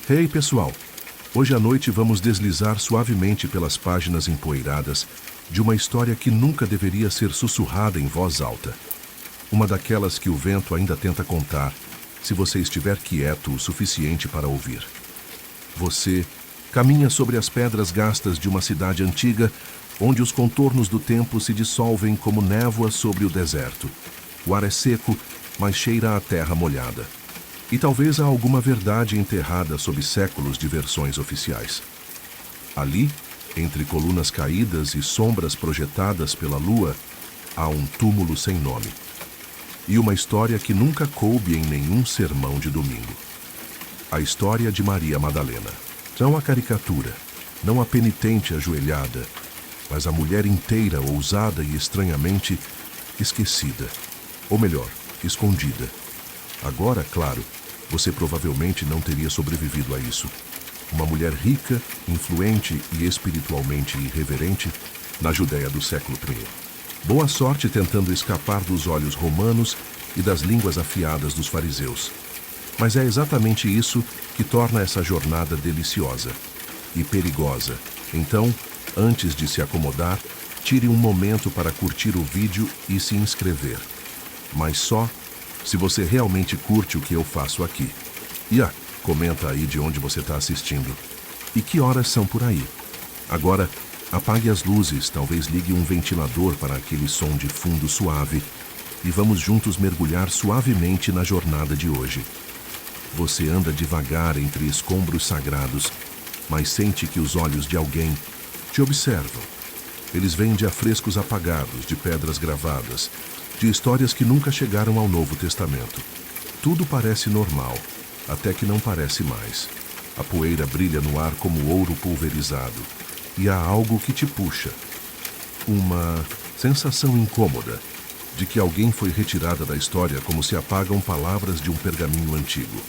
Hey, pessoal! Hoje à noite vamos deslizar suavemente pelas páginas empoeiradas de uma história que nunca deveria ser sussurrada em voz alta. Uma daquelas que o vento ainda tenta contar, se você estiver quieto o suficiente para ouvir. Você caminha sobre as pedras gastas de uma cidade antiga, onde os contornos do tempo se dissolvem como névoa sobre o deserto. O ar é seco, mas cheira a terra molhada. E talvez há alguma verdade enterrada sob séculos de versões oficiais. Ali, entre colunas caídas e sombras projetadas pela lua, há um túmulo sem nome. E uma história que nunca coube em nenhum sermão de domingo. A história de Maria Madalena. Não a caricatura, não a penitente ajoelhada, mas a mulher inteira, ousada e estranhamente esquecida. Ou melhor, escondida. Agora, claro, você provavelmente não teria sobrevivido a isso. Uma mulher rica, influente e espiritualmente irreverente na Judéia do século I. Boa sorte tentando escapar dos olhos romanos e das línguas afiadas dos fariseus. Mas é exatamente isso que torna essa jornada deliciosa e perigosa. Então, antes de se acomodar, tire um momento para curtir o vídeo e se inscrever. Mas só se você realmente curte o que eu faço aqui. E comenta aí de onde você está assistindo. E que horas são por aí? Agora, apague as luzes, talvez ligue um ventilador para aquele som de fundo suave e vamos juntos mergulhar suavemente na jornada de hoje. Você anda devagar entre escombros sagrados, mas sente que os olhos de alguém te observam. Eles vêm de afrescos apagados, de pedras gravadas, de histórias que nunca chegaram ao Novo Testamento. Tudo parece normal, até que não parece mais. A poeira brilha no ar como ouro pulverizado, e há algo que te puxa. Uma sensação incômoda de que alguém foi retirada da história como se apagam palavras de um pergaminho antigo.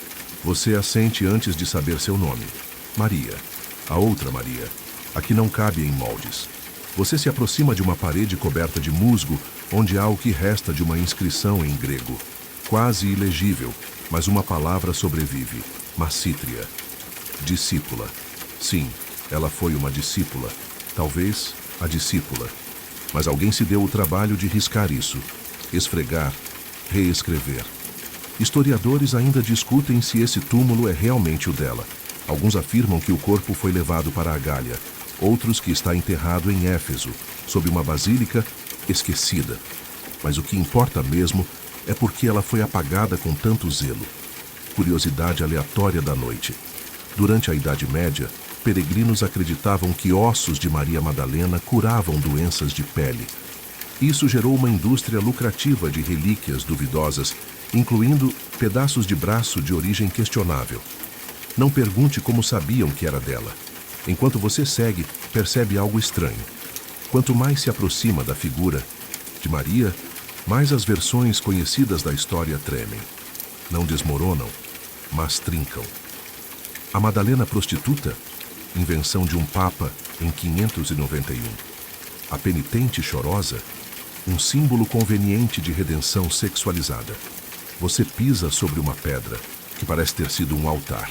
Você a sente antes de saber seu nome. Maria, a outra Maria, a que não cabe em moldes. Você se aproxima de uma parede coberta de musgo, onde há o que resta de uma inscrição em grego. Quase ilegível, mas uma palavra sobrevive. Massítria. Discípula. Sim, ela foi uma discípula. Talvez a discípula. Mas alguém se deu o trabalho de riscar isso. Esfregar. Reescrever. Historiadores ainda discutem se esse túmulo é realmente o dela. Alguns afirmam que o corpo foi levado para a Gália. Outros que está enterrado em Éfeso, sob uma basílica esquecida. Mas o que importa mesmo é porque ela foi apagada com tanto zelo. Curiosidade aleatória da noite. Durante a Idade Média, peregrinos acreditavam que ossos de Maria Madalena curavam doenças de pele. Isso gerou uma indústria lucrativa de relíquias duvidosas, incluindo pedaços de braço de origem questionável. Não pergunte como sabiam que era dela. Enquanto você segue, percebe algo estranho. Quanto mais se aproxima da figura de Maria, mais as versões conhecidas da história tremem. Não desmoronam, mas trincam. A Madalena prostituta? Invenção de um papa em 591. A penitente chorosa? Um símbolo conveniente de redenção sexualizada. Você pisa sobre uma pedra, que parece ter sido um altar.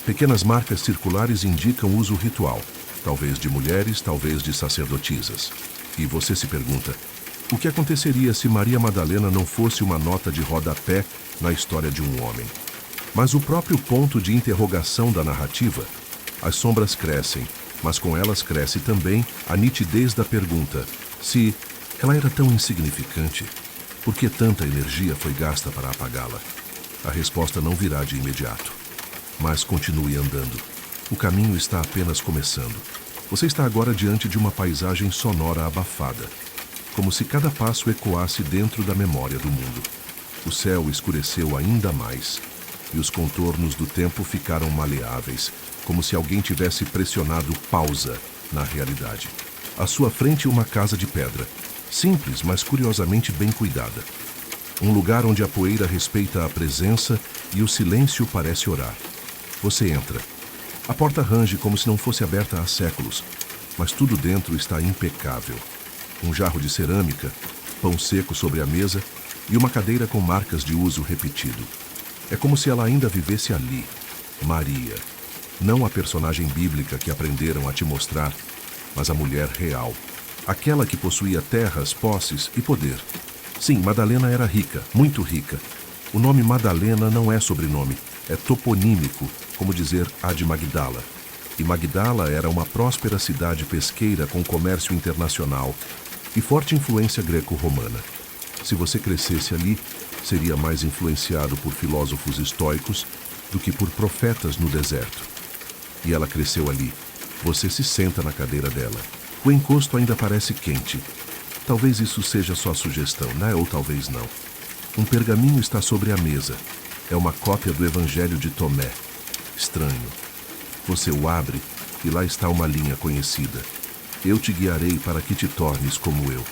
Pequenas marcas circulares indicam uso ritual, talvez de mulheres, talvez de sacerdotisas. E você se pergunta, o que aconteceria se Maria Madalena não fosse uma nota de rodapé na história de um homem? Mas o próprio ponto de interrogação da narrativa, as sombras crescem, mas com elas cresce também a nitidez da pergunta, se ela era tão insignificante, por que tanta energia foi gasta para apagá-la? A resposta não virá de imediato. Mas continue andando. O caminho está apenas começando. Você está agora diante de uma paisagem sonora abafada, como se cada passo ecoasse dentro da memória do mundo. O céu escureceu ainda mais, e os contornos do tempo ficaram maleáveis, como se alguém tivesse pressionado pausa na realidade. À sua frente, uma casa de pedra, simples, mas curiosamente bem cuidada. Um lugar onde a poeira respeita a presença e o silêncio parece orar. Você entra. A porta range como se não fosse aberta há séculos, mas tudo dentro está impecável. Um jarro de cerâmica, pão seco sobre a mesa e uma cadeira com marcas de uso repetido. É como se ela ainda vivesse ali, Maria, Não a personagem bíblica que aprenderam a te mostrar, mas a mulher real. Aquela que possuía terras, posses e poder. Sim, Madalena era rica, muito rica. O nome Madalena não é sobrenome, é toponímico, como dizer a de Magdala. E Magdala era uma próspera cidade pesqueira com comércio internacional e forte influência greco-romana. Se você crescesse ali, seria mais influenciado por filósofos estoicos do que por profetas no deserto. E ela cresceu ali. Você se senta na cadeira dela. O encosto ainda parece quente. Talvez isso seja só sugestão, né? Ou talvez não. Um pergaminho está sobre a mesa. É uma cópia do Evangelho de Tomé. Estranho. Você o abre e lá está uma linha conhecida. Eu te guiarei para que te tornes como eu,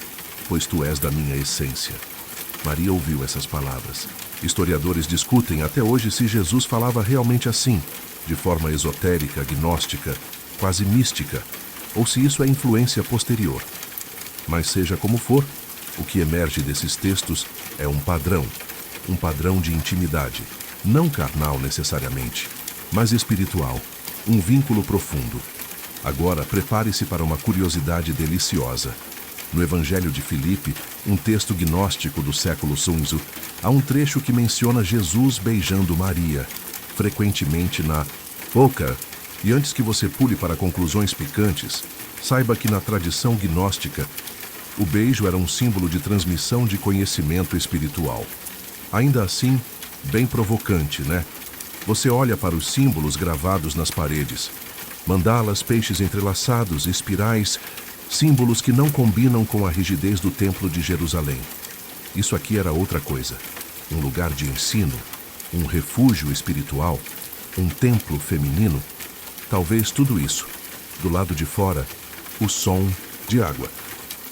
pois tu és da minha essência. Maria ouviu essas palavras. Historiadores discutem até hoje se Jesus falava realmente assim, de forma esotérica, gnóstica, quase mística, ou se isso é influência posterior. Mas seja como for, o que emerge desses textos é um padrão de intimidade, não carnal necessariamente, mas espiritual, um vínculo profundo. Agora prepare-se para uma curiosidade deliciosa. No Evangelho de Filipe, um texto gnóstico do século Sun, há um trecho que menciona Jesus beijando Maria, frequentemente na boca. E antes que você pule para conclusões picantes, saiba que na tradição gnóstica, o beijo era um símbolo de transmissão de conhecimento espiritual. Ainda assim, bem provocante, né? Você olha para os símbolos gravados nas paredes. Mandalas, peixes entrelaçados, espirais, símbolos que não combinam com a rigidez do Templo de Jerusalém. Isso aqui era outra coisa. Um lugar de ensino, um refúgio espiritual, um templo feminino. Talvez tudo isso. Do lado de fora, o som de água.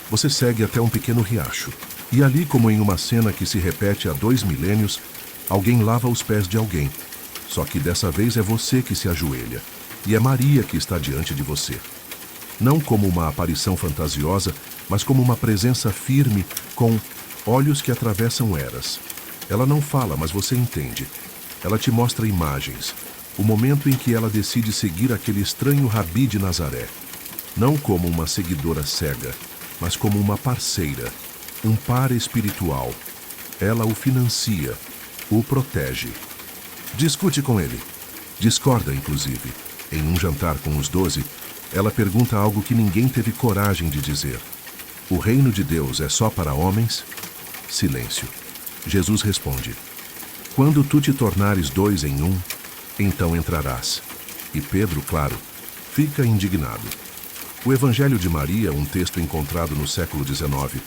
Você segue até um pequeno riacho. E ali, como em uma cena que se repete há 2 milênios, alguém lava os pés de alguém. Só que dessa vez é você que se ajoelha. E é Maria que está diante de você. Não como uma aparição fantasiosa, mas como uma presença firme, com olhos que atravessam eras. Ela não fala, mas você entende. Ela te mostra imagens. O momento em que ela decide seguir aquele estranho Rabi de Nazaré. Não como uma seguidora cega, mas como uma parceira, um par espiritual. Ela o financia, o protege. Discute com ele. Discorda, inclusive. Em um jantar com os 12, ela pergunta algo que ninguém teve coragem de dizer. O reino de Deus é só para homens? Silêncio. Jesus responde: quando tu te tornares 2 em 1, então entrarás. E Pedro, claro, fica indignado. O Evangelho de Maria, um texto encontrado no século XIX,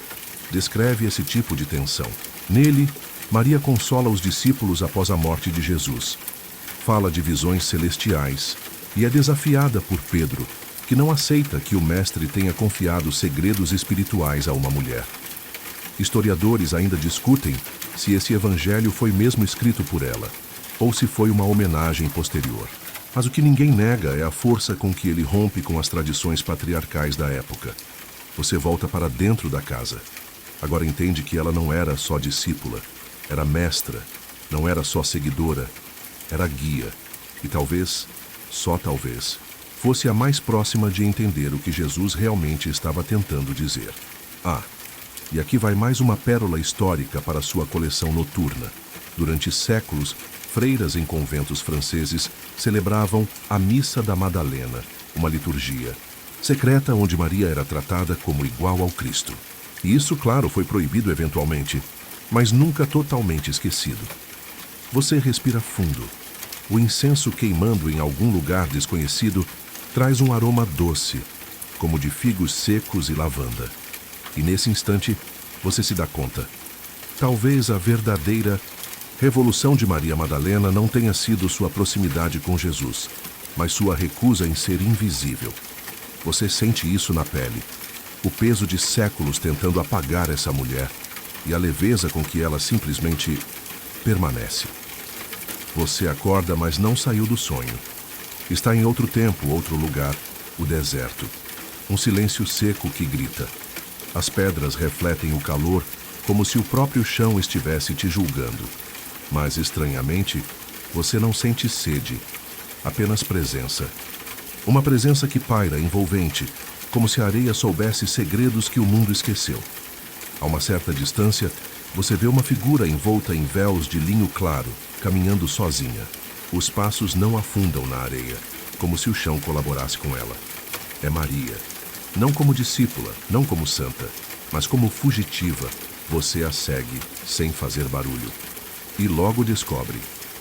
descreve esse tipo de tensão. Nele, Maria consola os discípulos após a morte de Jesus. Fala de visões celestiais e é desafiada por Pedro, que não aceita que o Mestre tenha confiado segredos espirituais a uma mulher. Historiadores ainda discutem se esse evangelho foi mesmo escrito por ela, ou se foi uma homenagem posterior. Mas o que ninguém nega é a força com que ele rompe com as tradições patriarcais da época. Você volta para dentro da casa. Agora entende que ela não era só discípula, era mestra, não era só seguidora, era guia. E talvez, só talvez, fosse a mais próxima de entender o que Jesus realmente estava tentando dizer. E aqui vai mais uma pérola histórica para sua coleção noturna. Durante séculos, freiras em conventos franceses celebravam a Missa da Madalena, uma liturgia secreta onde Maria era tratada como igual ao Cristo. E isso, claro, foi proibido eventualmente, mas nunca totalmente esquecido. Você respira fundo. O incenso queimando em algum lugar desconhecido traz um aroma doce, como de figos secos e lavanda. E nesse instante, você se dá conta. Talvez a verdadeira revolução de Maria Madalena não tenha sido sua proximidade com Jesus, mas sua recusa em ser invisível. Você sente isso na pele. O peso de séculos tentando apagar essa mulher e a leveza com que ela simplesmente permanece. Você acorda, mas não saiu do sonho. Está em outro tempo, outro lugar, o deserto. Um silêncio seco que grita. As pedras refletem o calor como se o próprio chão estivesse te julgando. Mas, estranhamente, você não sente sede. apenas presença. Uma presença que paira, envolvente, como se a areia soubesse segredos que o mundo esqueceu. A uma certa distância, você vê uma figura envolta em véus de linho claro, caminhando sozinha. Os passos não afundam na areia, como se o chão colaborasse com ela. É Maria. Não como discípula, não como santa, mas como fugitiva. Você a segue, sem fazer barulho. E logo descobre,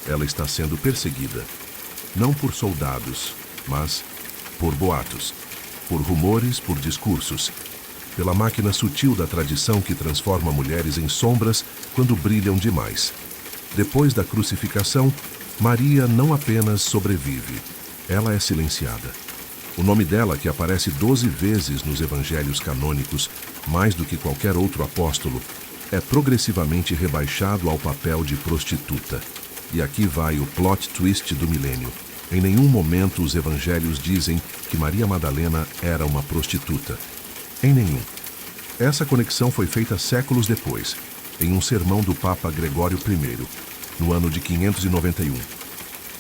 ela está sendo perseguida. Não por soldados, mas por boatos, por rumores, por discursos, pela máquina sutil da tradição que transforma mulheres em sombras quando brilham demais. Depois da crucificação, Maria não apenas sobrevive, ela é silenciada. O nome dela, que aparece 12 vezes nos evangelhos canônicos, mais do que qualquer outro apóstolo, é progressivamente rebaixado ao papel de prostituta. E aqui vai o plot twist do milênio. Em nenhum momento os evangelhos dizem que Maria Madalena era uma prostituta. Em nenhum. Essa conexão foi feita séculos depois, em um sermão do Papa Gregório I, no ano de 591.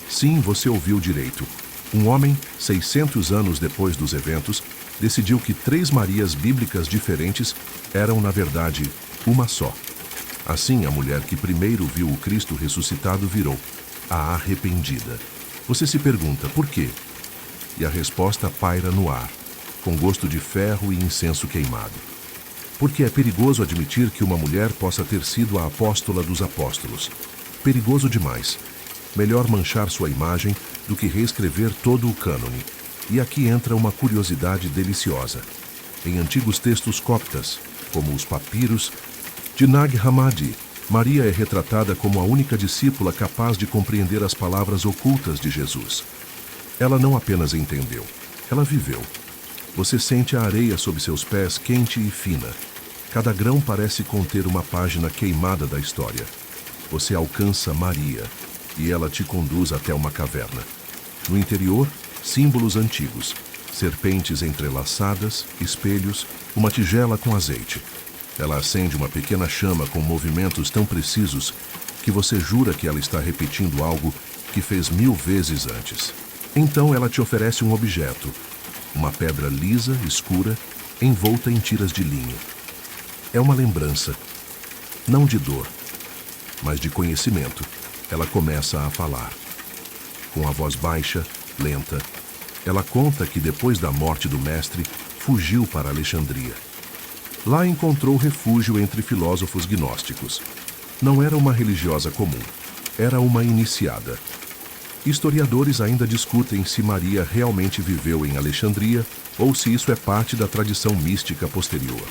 Sim, você ouviu direito. Um homem, 600 anos depois dos eventos, decidiu que 3 Marias bíblicas diferentes eram, na verdade, uma só. Assim, a mulher que primeiro viu o Cristo ressuscitado virou a arrependida. Você se pergunta, por quê? E a resposta paira no ar, com gosto de ferro e incenso queimado. Porque é perigoso admitir que uma mulher possa ter sido a apóstola dos apóstolos. Perigoso demais. Melhor manchar sua imagem do que reescrever todo o cânone. E aqui entra uma curiosidade deliciosa. Em antigos textos coptas, como os papiros de Nag Hammadi, Maria é retratada como a única discípula capaz de compreender as palavras ocultas de Jesus. Ela não apenas entendeu, ela viveu. Você sente a areia sob seus pés quente e fina. Cada grão parece conter uma página queimada da história. Você alcança Maria e ela te conduz até uma caverna. No interior, símbolos antigos, serpentes entrelaçadas, espelhos, uma tigela com azeite. Ela acende uma pequena chama com movimentos tão precisos que você jura que ela está repetindo algo que fez 1000 vezes antes. Então ela te oferece um objeto, uma pedra lisa, escura, envolta em tiras de linho. É uma lembrança, não de dor, mas de conhecimento. Ela começa a falar. Com a voz baixa, lenta, ela conta que depois da morte do mestre, fugiu para Alexandria. Lá encontrou refúgio entre filósofos gnósticos. Não era uma religiosa comum, era uma iniciada. Historiadores ainda discutem se Maria realmente viveu em Alexandria ou se isso é parte da tradição mística posterior.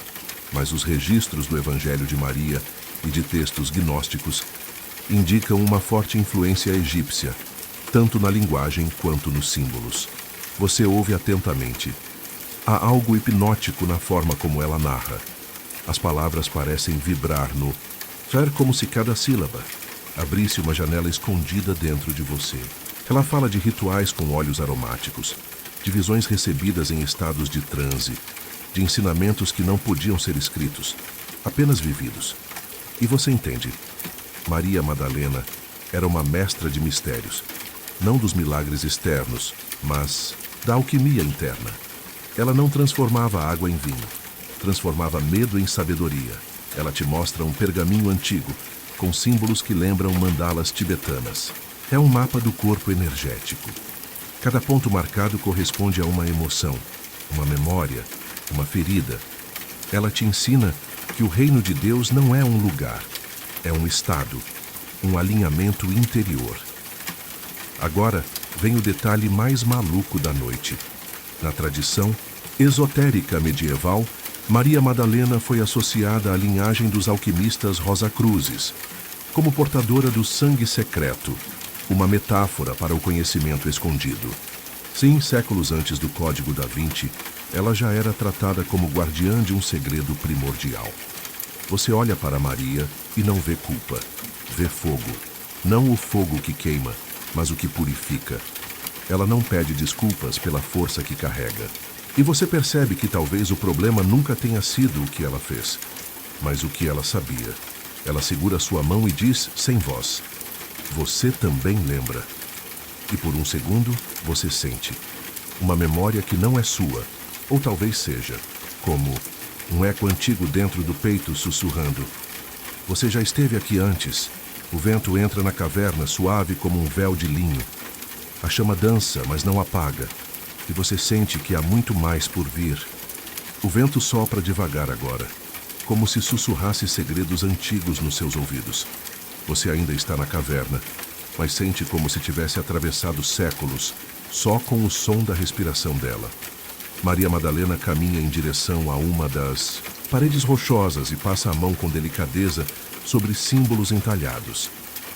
Mas os registros do Evangelho de Maria e de textos gnósticos indicam uma forte influência egípcia, tanto na linguagem quanto nos símbolos. Você ouve atentamente. Há algo hipnótico na forma como ela narra. As palavras parecem vibrar no ser, como se cada sílaba abrisse uma janela escondida dentro de você. Ela fala de rituais com óleos aromáticos, de visões recebidas em estados de transe, de ensinamentos que não podiam ser escritos, apenas vividos. E você entende. Maria Madalena era uma mestra de mistérios, não dos milagres externos, mas da alquimia interna. Ela não transformava água em vinho, transformava medo em sabedoria. Ela te mostra um pergaminho antigo, com símbolos que lembram mandalas tibetanas. É um mapa do corpo energético. Cada ponto marcado corresponde a uma emoção, uma memória, uma ferida. Ela te ensina que o reino de Deus não é um lugar, é um estado, um alinhamento interior. Agora vem o detalhe mais maluco da noite. Na tradição esotérica medieval, Maria Madalena foi associada à linhagem dos alquimistas Rosacruzes, como portadora do sangue secreto, uma metáfora para o conhecimento escondido. Sim, séculos antes do Código da Vinci, ela já era tratada como guardiã de um segredo primordial. Você olha para Maria e não vê culpa, vê fogo. Não o fogo que queima, mas o que purifica. Ela não pede desculpas pela força que carrega. E você percebe que talvez o problema nunca tenha sido o que ela fez, mas o que ela sabia. Ela segura sua mão e diz, sem voz, você também lembra. E por um segundo, você sente uma memória que não é sua, ou talvez seja, como um eco antigo dentro do peito sussurrando: você já esteve aqui antes. O vento entra na caverna suave como um véu de linho. A chama dança, mas não apaga, e você sente que há muito mais por vir. O vento sopra devagar agora, como se sussurrasse segredos antigos nos seus ouvidos. Você ainda está na caverna, mas sente como se tivesse atravessado séculos, só com o som da respiração dela. Maria Madalena caminha em direção a uma das paredes rochosas e passa a mão com delicadeza sobre símbolos entalhados.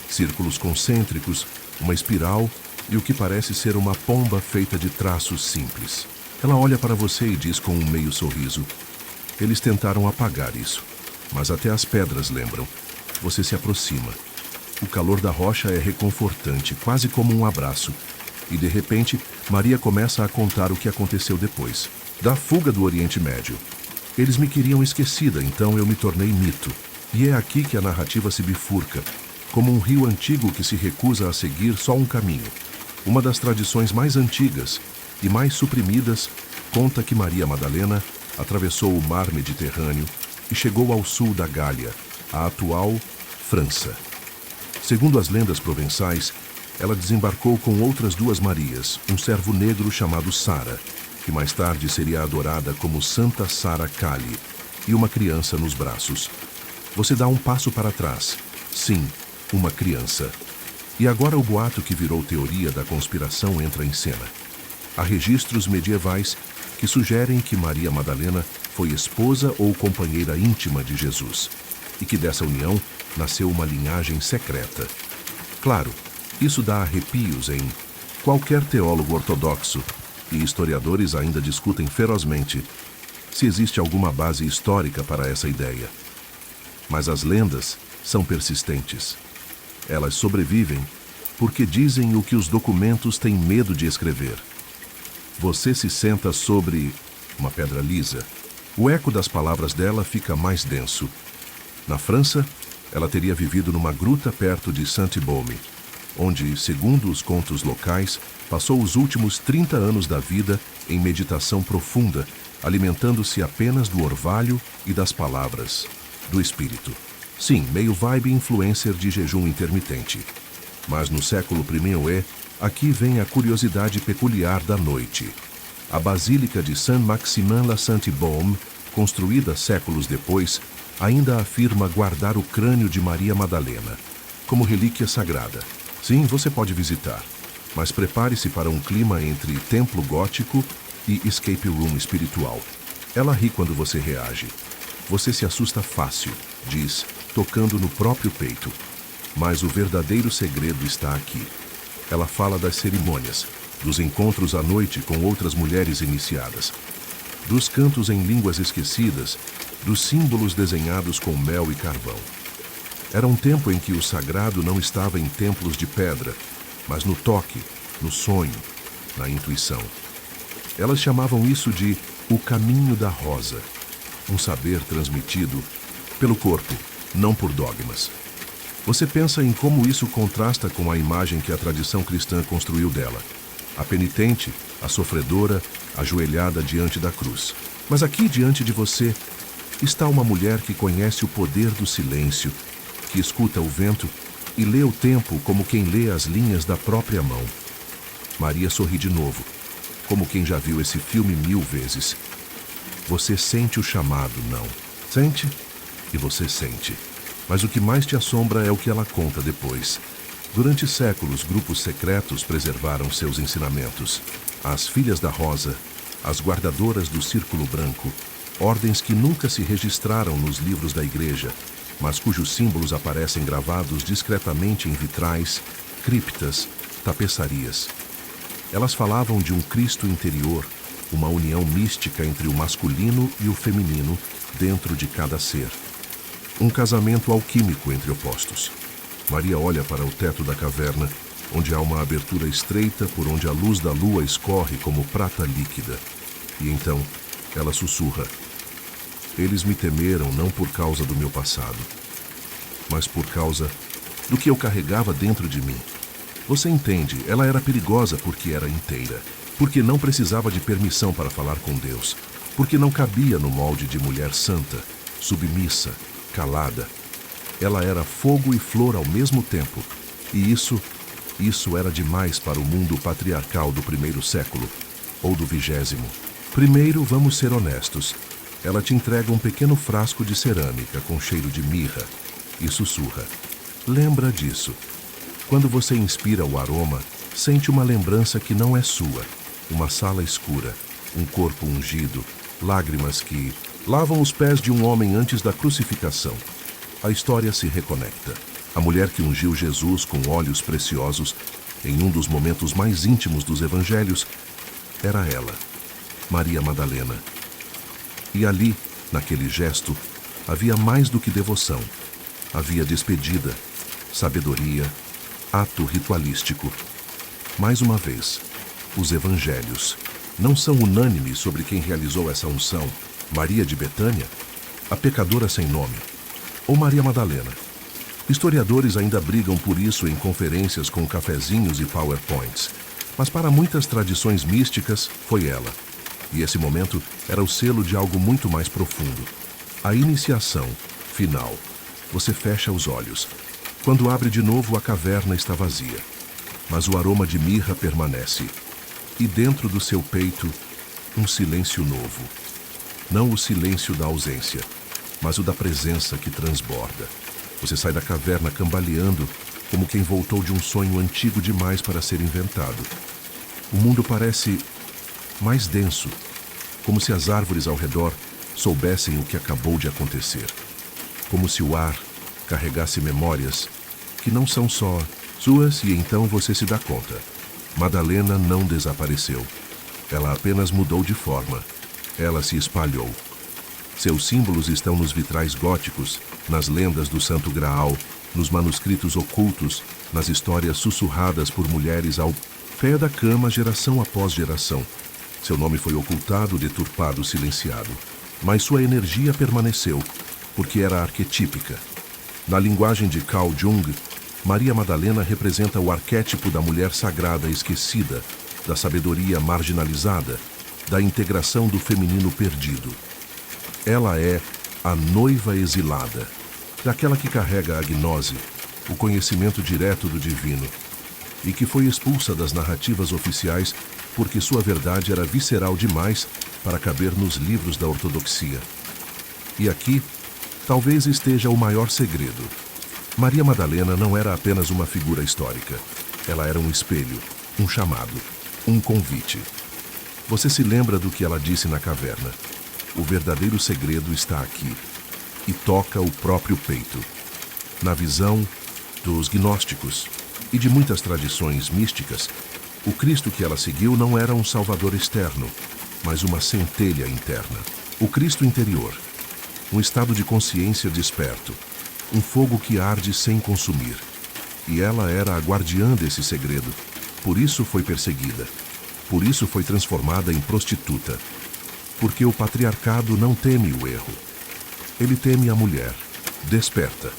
Círculos concêntricos, uma espiral e o que parece ser uma pomba feita de traços simples. Ela olha para você e diz com um meio sorriso: eles tentaram apagar isso, mas até as pedras lembram. Você se aproxima. O calor da rocha é reconfortante, quase como um abraço. E de repente, Maria começa a contar o que aconteceu depois, da fuga do Oriente Médio. Eles me queriam esquecida, então eu me tornei mito. E é aqui que a narrativa se bifurca, como um rio antigo que se recusa a seguir só um caminho. Uma das tradições mais antigas e mais suprimidas conta que Maria Madalena atravessou o mar Mediterrâneo e chegou ao sul da Gália, a atual França. Segundo as lendas provençais, ela desembarcou com outras duas Marias, um servo negro chamado Sara, que mais tarde seria adorada como Santa Sara Cali, e uma criança nos braços. Você dá um passo para trás. Sim, uma criança. E agora o boato que virou teoria da conspiração entra em cena. Há registros medievais que sugerem que Maria Madalena foi esposa ou companheira íntima de Jesus, e que dessa união nasceu uma linhagem secreta. Claro, isso dá arrepios em qualquer teólogo ortodoxo, e historiadores ainda discutem ferozmente se existe alguma base histórica para essa ideia. Mas as lendas são persistentes. Elas sobrevivem porque dizem o que os documentos têm medo de escrever. Você se senta sobre uma pedra lisa. O eco das palavras dela fica mais denso. Na França, ela teria vivido numa gruta perto de Saint-Baume, onde, segundo os contos locais, passou os últimos 30 anos da vida em meditação profunda, alimentando-se apenas do orvalho e das palavras, do espírito. Sim, meio vibe influencer de jejum intermitente. Mas no século I, aqui vem a curiosidade peculiar da noite. A Basílica de Saint-Maximin-la-Sainte-Baume, construída séculos depois, ainda afirma guardar o crânio de Maria Madalena, como relíquia sagrada. Sim, você pode visitar, mas prepare-se para um clima entre templo gótico e escape room espiritual. Ela ri quando você reage. Você se assusta fácil, diz, tocando no próprio peito. Mas o verdadeiro segredo está aqui. Ela fala das cerimônias, dos encontros à noite com outras mulheres iniciadas, dos cantos em línguas esquecidas, dos símbolos desenhados com mel e carvão. Era um tempo em que o sagrado não estava em templos de pedra, mas no toque, no sonho, na intuição. Elas chamavam isso de o caminho da rosa, um saber transmitido pelo corpo, não por dogmas. Você pensa em como isso contrasta com a imagem que a tradição cristã construiu dela. A penitente, a sofredora, ajoelhada diante da cruz. Mas aqui diante de você está uma mulher que conhece o poder do silêncio, que escuta o vento e lê o tempo como quem lê as linhas da própria mão. Maria sorri de novo, como quem já viu esse filme 1000 vezes. Você sente o chamado, não? Sente? E você sente. Mas o que mais te assombra é o que ela conta depois. Durante séculos, grupos secretos preservaram seus ensinamentos. As Filhas da Rosa, as Guardadoras do Círculo Branco, ordens que nunca se registraram nos livros da igreja, mas cujos símbolos aparecem gravados discretamente em vitrais, criptas, tapeçarias. Elas falavam de um Cristo interior, uma união mística entre o masculino e o feminino dentro de cada ser. Um casamento alquímico entre opostos. Maria olha para o teto da caverna, onde há uma abertura estreita por onde a luz da lua escorre como prata líquida. E então, ela sussurra: eles me temeram não por causa do meu passado, mas por causa do que eu carregava dentro de mim. Você entende, ela era perigosa porque era inteira, porque não precisava de permissão para falar com Deus, porque não cabia no molde de mulher santa, submissa, calada. Ela era fogo e flor ao mesmo tempo, e isso era demais para o mundo patriarcal do primeiro século, ou do 20º. Primeiro, vamos ser honestos. Ela te entrega um pequeno frasco de cerâmica com cheiro de mirra e sussurra. Lembra disso. Quando você inspira o aroma, sente uma lembrança que não é sua. Uma sala escura, um corpo ungido, lágrimas que lavam os pés de um homem antes da crucificação. A história se reconecta. A mulher que ungiu Jesus com óleos preciosos em um dos momentos mais íntimos dos evangelhos era ela, Maria Madalena. E ali, naquele gesto, havia mais do que devoção. Havia despedida, sabedoria, ato ritualístico. Mais uma vez, os evangelhos não são unânimes sobre quem realizou essa unção: Maria de Betânia, a pecadora sem nome, ou Maria Madalena. Historiadores ainda brigam por isso em conferências com cafezinhos e powerpoints, mas para muitas tradições místicas foi ela. E esse momento era o selo de algo muito mais profundo. A iniciação final. Você fecha os olhos. Quando abre de novo, a caverna está vazia. Mas o aroma de mirra permanece. E dentro do seu peito, um silêncio novo. Não o silêncio da ausência, mas o da presença que transborda. Você sai da caverna cambaleando, como quem voltou de um sonho antigo demais para ser inventado. O mundo parece mais denso, como se as árvores ao redor soubessem o que acabou de acontecer. Como se o ar carregasse memórias que não são só suas, e então você se dá conta. Madalena não desapareceu. Ela apenas mudou de forma. Ela se espalhou. Seus símbolos estão nos vitrais góticos, nas lendas do Santo Graal, nos manuscritos ocultos, nas histórias sussurradas por mulheres ao pé da cama geração após geração. Seu nome foi ocultado, deturpado, silenciado. Mas sua energia permaneceu, porque era arquetípica. Na linguagem de Carl Jung, Maria Madalena representa o arquétipo da mulher sagrada esquecida, da sabedoria marginalizada, da integração do feminino perdido. Ela é a noiva exilada, daquela que carrega a gnose, o conhecimento direto do divino, e que foi expulsa das narrativas oficiais porque sua verdade era visceral demais para caber nos livros da ortodoxia. E aqui, talvez esteja o maior segredo. Maria Madalena não era apenas uma figura histórica. Ela era um espelho, um chamado, um convite. Você se lembra do que ela disse na caverna? O verdadeiro segredo está aqui, e toca o próprio peito. Na visão dos gnósticos e de muitas tradições místicas, o Cristo que ela seguiu não era um salvador externo, mas uma centelha interna. O Cristo interior, um estado de consciência desperto, um fogo que arde sem consumir. E ela era a guardiã desse segredo. Por isso foi perseguida. Por isso foi transformada em prostituta. Porque o patriarcado não teme o erro. Ele teme a mulher. Desperta.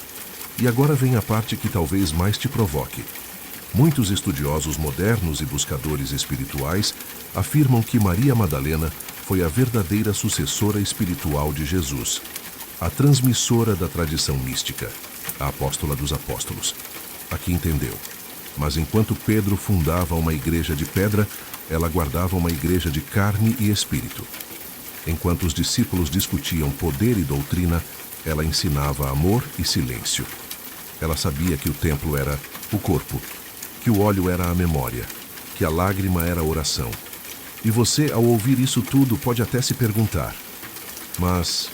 E agora vem a parte que talvez mais te provoque. Muitos estudiosos modernos e buscadores espirituais afirmam que Maria Madalena foi a verdadeira sucessora espiritual de Jesus, a transmissora da tradição mística, a apóstola dos apóstolos. Aqui entendeu. Mas enquanto Pedro fundava uma igreja de pedra, ela guardava uma igreja de carne e espírito. Enquanto os discípulos discutiam poder e doutrina, ela ensinava amor e silêncio. Ela sabia que o templo era o corpo, que o óleo era a memória, que a lágrima era a oração. E você, ao ouvir isso tudo, pode até se perguntar: mas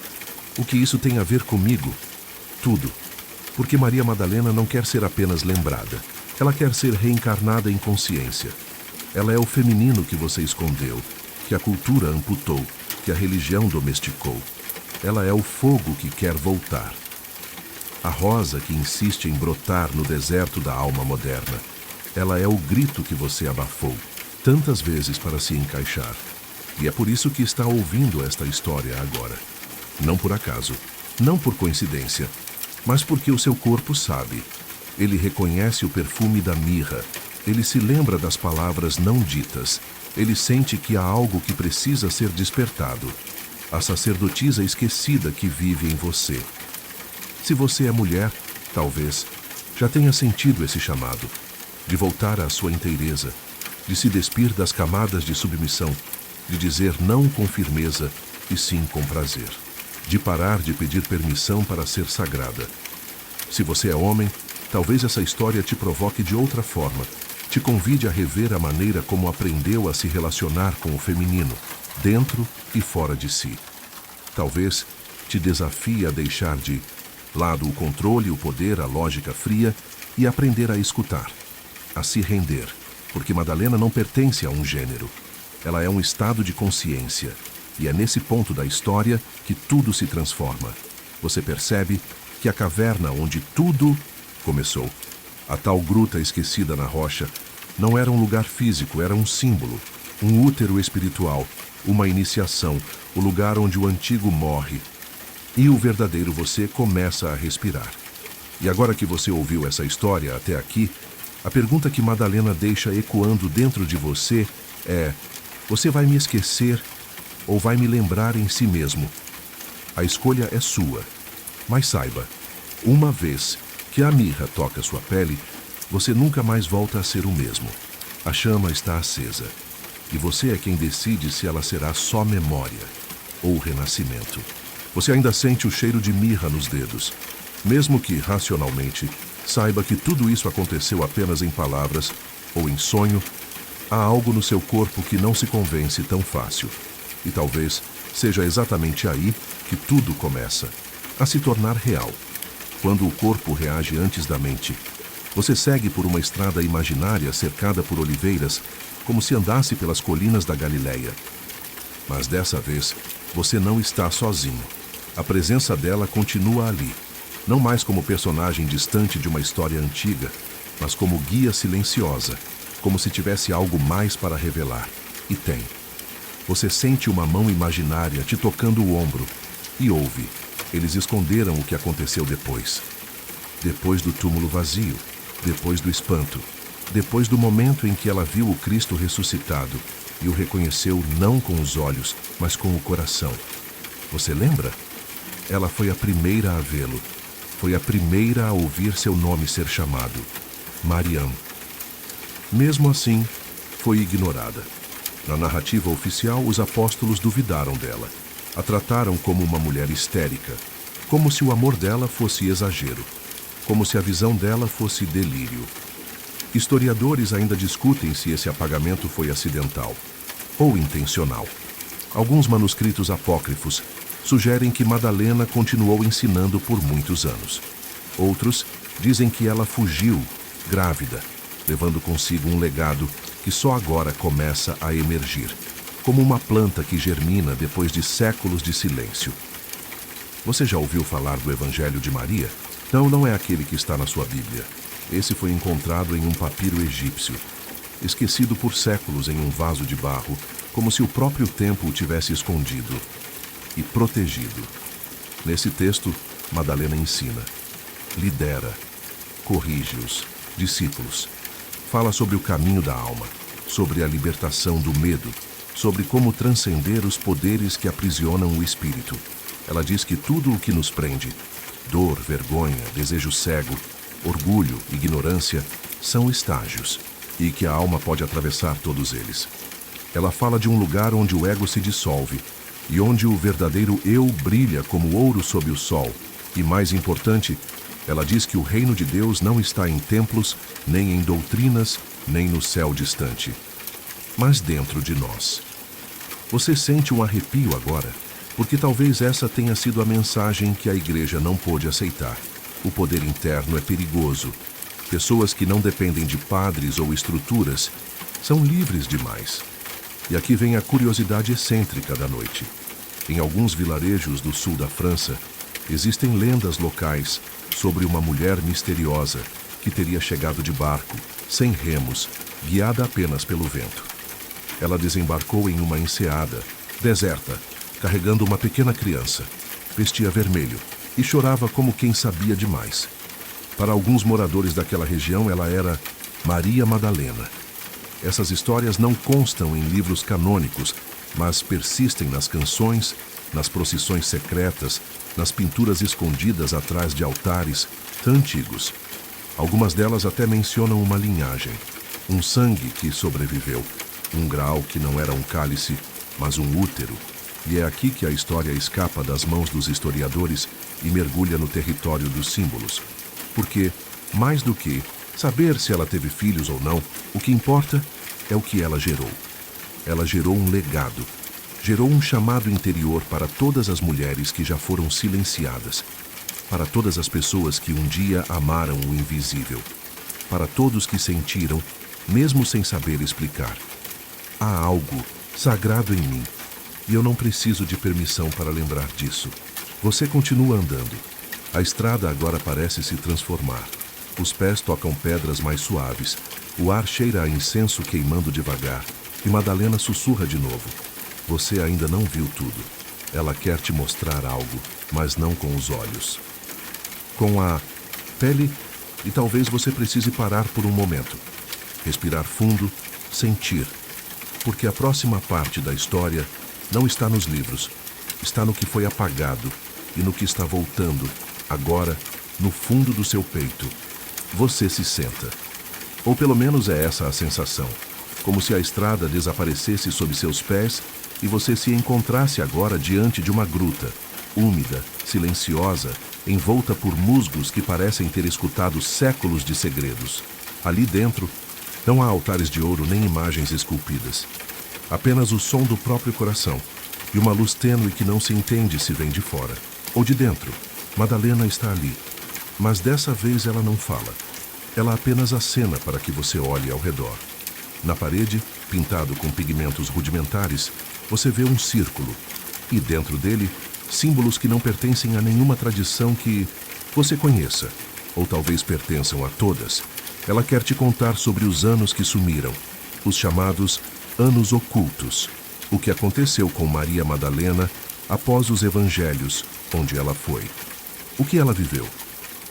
o que isso tem a ver comigo? Tudo. Porque Maria Madalena não quer ser apenas lembrada. Ela quer ser reencarnada em consciência. Ela é o feminino que você escondeu, que a cultura amputou, que a religião domesticou. Ela é o fogo que quer voltar. A rosa que insiste em brotar no deserto da alma moderna. Ela é o grito que você abafou tantas vezes para se encaixar. E é por isso que está ouvindo esta história agora. Não por acaso, não por coincidência, mas porque o seu corpo sabe. Ele reconhece o perfume da mirra, Ele se lembra das palavras não ditas. Ele sente que há algo que precisa ser despertado. A sacerdotisa esquecida que vive em você. Se você é mulher, talvez já tenha sentido esse chamado, de voltar à sua inteireza, de se despir das camadas de submissão, de dizer não com firmeza e sim com prazer, de parar de pedir permissão para ser sagrada. Se você é homem, talvez essa história te provoque de outra forma, te convide a rever a maneira como aprendeu a se relacionar com o feminino, dentro e fora de si. Talvez te desafie a deixar de lado o controle, o poder, a lógica fria e aprender a escutar, a se render, porque Madalena não pertence a um gênero. Ela é um estado de consciência, e é nesse ponto da história que tudo se transforma. Você percebe que a caverna onde tudo começou, a tal gruta esquecida na rocha, não era um lugar físico, era um símbolo, um útero espiritual, uma iniciação, o lugar onde o antigo morre. E o verdadeiro você começa a respirar. E agora que você ouviu essa história até aqui, a pergunta que Madalena deixa ecoando dentro de você é: você vai me esquecer ou vai me lembrar em si mesmo? A escolha é sua. Mas saiba, uma vez que a mirra toca sua pele, você nunca mais volta a ser o mesmo. A chama está acesa. E você é quem decide se ela será só memória ou renascimento. Você ainda sente o cheiro de mirra nos dedos. Mesmo que, racionalmente, saiba que tudo isso aconteceu apenas em palavras ou em sonho, há algo no seu corpo que não se convence tão fácil. E talvez seja exatamente aí que tudo começa a se tornar real. Quando o corpo reage antes da mente, você segue por uma estrada imaginária cercada por oliveiras, como se andasse pelas colinas da Galileia. Mas dessa vez, você não está sozinho. A presença dela continua ali, não mais como personagem distante de uma história antiga, mas como guia silenciosa, como se tivesse algo mais para revelar. E tem. Você sente uma mão imaginária te tocando o ombro e ouve. Eles esconderam o que aconteceu depois. Depois do túmulo vazio, depois do espanto, depois do momento em que ela viu o Cristo ressuscitado e o reconheceu não com os olhos, mas com o coração. Você lembra? Ela foi a primeira a vê-lo. Foi a primeira a ouvir seu nome ser chamado, Mariam. Mesmo assim, foi ignorada. Na narrativa oficial, os apóstolos duvidaram dela. A trataram como uma mulher histérica, como se o amor dela fosse exagero, como se a visão dela fosse delírio. Historiadores ainda discutem se esse apagamento foi acidental ou intencional. Alguns manuscritos apócrifos sugerem que Madalena continuou ensinando por muitos anos. Outros dizem que ela fugiu, grávida, levando consigo um legado que só agora começa a emergir, como uma planta que germina depois de séculos de silêncio. Você já ouviu falar do Evangelho de Maria? Não é aquele que está na sua Bíblia. Esse foi encontrado em um papiro egípcio, esquecido por séculos em um vaso de barro, como se o próprio tempo o tivesse escondido e protegido. Nesse texto, Madalena ensina, lidera, corrige os discípulos, fala sobre o caminho da alma, sobre a libertação do medo, sobre como transcender os poderes que aprisionam o espírito. Ela diz que tudo o que nos prende, dor, vergonha, desejo cego, orgulho, ignorância, são estágios, e que a alma pode atravessar todos eles. Ela fala de um lugar onde o ego se dissolve, e onde o verdadeiro eu brilha como ouro sob o sol. E mais importante, ela diz que o reino de Deus não está em templos, nem em doutrinas, nem no céu distante, mas dentro de nós. Você sente um arrepio agora, porque talvez essa tenha sido a mensagem que a igreja não pôde aceitar. O poder interno é perigoso. Pessoas que não dependem de padres ou estruturas são livres demais. E aqui vem a curiosidade excêntrica da noite. Em alguns vilarejos do sul da França, existem lendas locais sobre uma mulher misteriosa que teria chegado de barco, sem remos, guiada apenas pelo vento. Ela desembarcou em uma enseada, deserta, carregando uma pequena criança. Vestia vermelho e chorava como quem sabia demais. Para alguns moradores daquela região, ela era Maria Madalena. Essas histórias não constam em livros canônicos, mas persistem nas canções, nas procissões secretas, nas pinturas escondidas atrás de altares tão antigos. Algumas delas até mencionam uma linhagem, um sangue que sobreviveu, um graal que não era um cálice, mas um útero. E é aqui que a história escapa das mãos dos historiadores e mergulha no território dos símbolos. Porque, mais do que saber se ela teve filhos ou não, o que importa é o que ela gerou. Ela gerou um legado, gerou um chamado interior para todas as mulheres que já foram silenciadas, para todas as pessoas que um dia amaram o invisível, para todos que sentiram, mesmo sem saber explicar: há algo sagrado em mim, e eu não preciso de permissão para lembrar disso. Você continua andando. A estrada agora parece se transformar. Os pés tocam pedras mais suaves, o ar cheira a incenso queimando devagar, e Madalena sussurra de novo. Você ainda não viu tudo. Ela quer te mostrar algo, mas não com os olhos. Com a pele, e talvez você precise parar por um momento. Respirar fundo, sentir. Porque a próxima parte da história não está nos livros, está no que foi apagado e no que está voltando, agora, no fundo do seu peito. Você se senta. Ou pelo menos é essa a sensação. Como se a estrada desaparecesse sob seus pés e você se encontrasse agora diante de uma gruta, úmida, silenciosa, envolta por musgos que parecem ter escutado séculos de segredos. Ali dentro, não há altares de ouro nem imagens esculpidas. Apenas o som do próprio coração e uma luz tênue que não se entende se vem de fora ou de dentro. Madalena está ali, mas dessa vez ela não fala. Ela apenas acena para que você olhe ao redor. Na parede, pintado com pigmentos rudimentares, você vê um círculo e dentro dele, símbolos que não pertencem a nenhuma tradição que você conheça, ou talvez pertençam a todas. Ela quer te contar sobre os anos que sumiram, os chamados anos ocultos, o que aconteceu com Maria Madalena após os evangelhos, onde ela foi. O que ela viveu?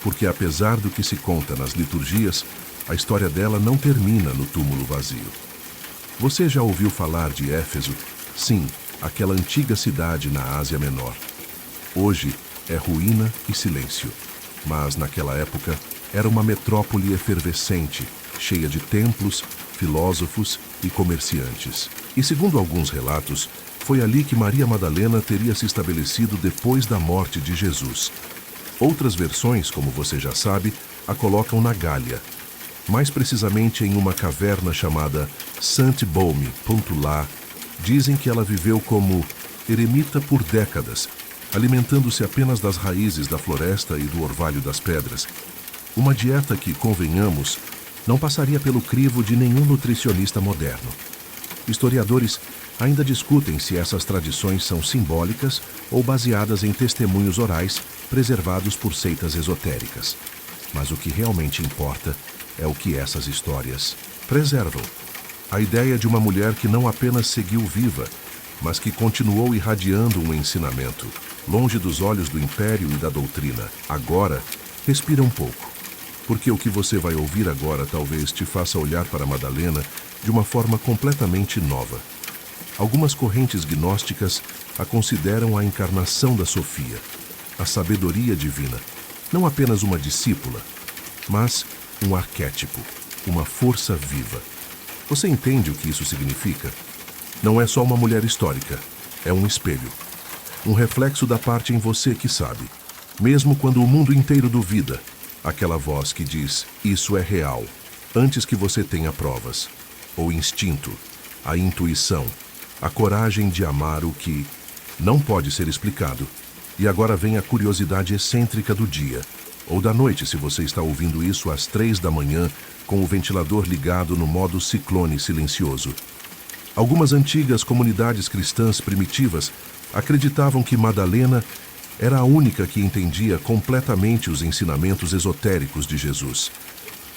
Porque apesar do que se conta nas liturgias, a história dela não termina no túmulo vazio. Você já ouviu falar de Éfeso? Sim, aquela antiga cidade na Ásia Menor. Hoje é ruína e silêncio, mas naquela época era uma metrópole efervescente, cheia de templos, filósofos e comerciantes. E segundo alguns relatos, foi ali que Maria Madalena teria se estabelecido depois da morte de Jesus. Outras versões, como você já sabe, a colocam na Gália, mais precisamente em uma caverna chamada Saint-Baume. Lá, dizem que ela viveu como eremita por décadas, alimentando-se apenas das raízes da floresta e do orvalho das pedras. Uma dieta que, convenhamos, não passaria pelo crivo de nenhum nutricionista moderno. Historiadores ainda discutem se essas tradições são simbólicas ou baseadas em testemunhos orais preservados por seitas esotéricas. Mas o que realmente importa é o que essas histórias preservam. A ideia de uma mulher que não apenas seguiu viva, mas que continuou irradiando um ensinamento, longe dos olhos do império e da doutrina. Agora, respira um pouco, porque o que você vai ouvir agora talvez te faça olhar para Madalena de uma forma completamente nova. Algumas correntes gnósticas a consideram a encarnação da Sofia, a sabedoria divina, não apenas uma discípula, mas um arquétipo, uma força viva. Você entende o que isso significa? Não é só uma mulher histórica, é um espelho. Um reflexo da parte em você que sabe. Mesmo quando o mundo inteiro duvida, aquela voz que diz, isso é real, antes que você tenha provas. O instinto, a intuição, a coragem de amar o que não pode ser explicado. E agora vem a curiosidade excêntrica do dia, ou da noite se você está ouvindo isso às 3 da manhã, com o ventilador ligado no modo ciclone silencioso. Algumas antigas comunidades cristãs primitivas acreditavam que Madalena era a única que entendia completamente os ensinamentos esotéricos de Jesus.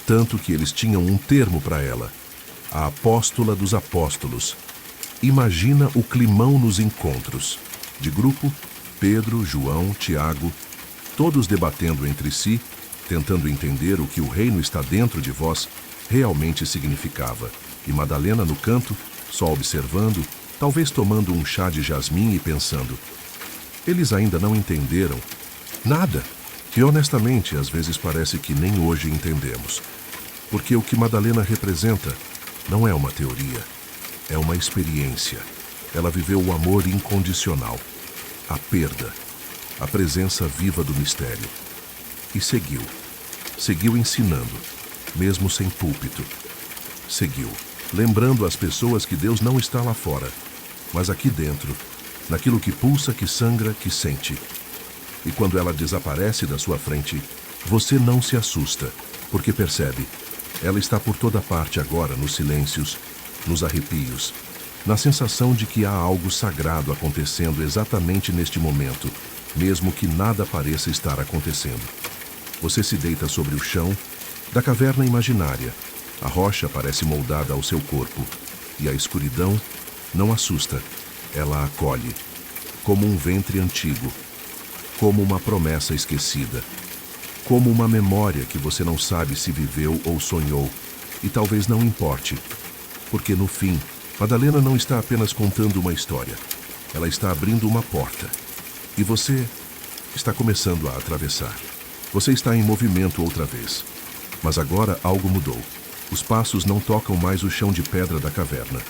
Tanto que eles tinham um termo para ela, a apóstola dos apóstolos. Imagina o climão nos encontros. De grupo, Pedro, João, Tiago, todos debatendo entre si, tentando entender o que o reino está dentro de vós, realmente significava. E Madalena no canto, só observando, talvez tomando um chá de jasmim e pensando: eles ainda não entenderam nada. E honestamente, às vezes parece que nem hoje entendemos. Porque o que Madalena representa não é uma teoria, é uma experiência. Ela viveu o amor incondicional, a perda, a presença viva do mistério. E seguiu. Seguiu ensinando, mesmo sem púlpito. Seguiu, lembrando às pessoas que Deus não está lá fora, mas aqui dentro, naquilo que pulsa, que sangra, que sente. E quando ela desaparece da sua frente, você não se assusta, porque percebe, ela está por toda parte agora, nos silêncios, nos arrepios, na sensação de que há algo sagrado acontecendo exatamente neste momento, mesmo que nada pareça estar acontecendo. Você se deita sobre o chão da caverna imaginária. A rocha parece moldada ao seu corpo, e a escuridão não assusta, ela a acolhe, como um ventre antigo, como uma promessa esquecida, como uma memória que você não sabe se viveu ou sonhou, e talvez não importe, porque no fim, Madalena não está apenas contando uma história, ela está abrindo uma porta, e você está começando a atravessar. Você está em movimento outra vez, mas agora algo mudou. Os passos não tocam mais o chão de pedra da caverna.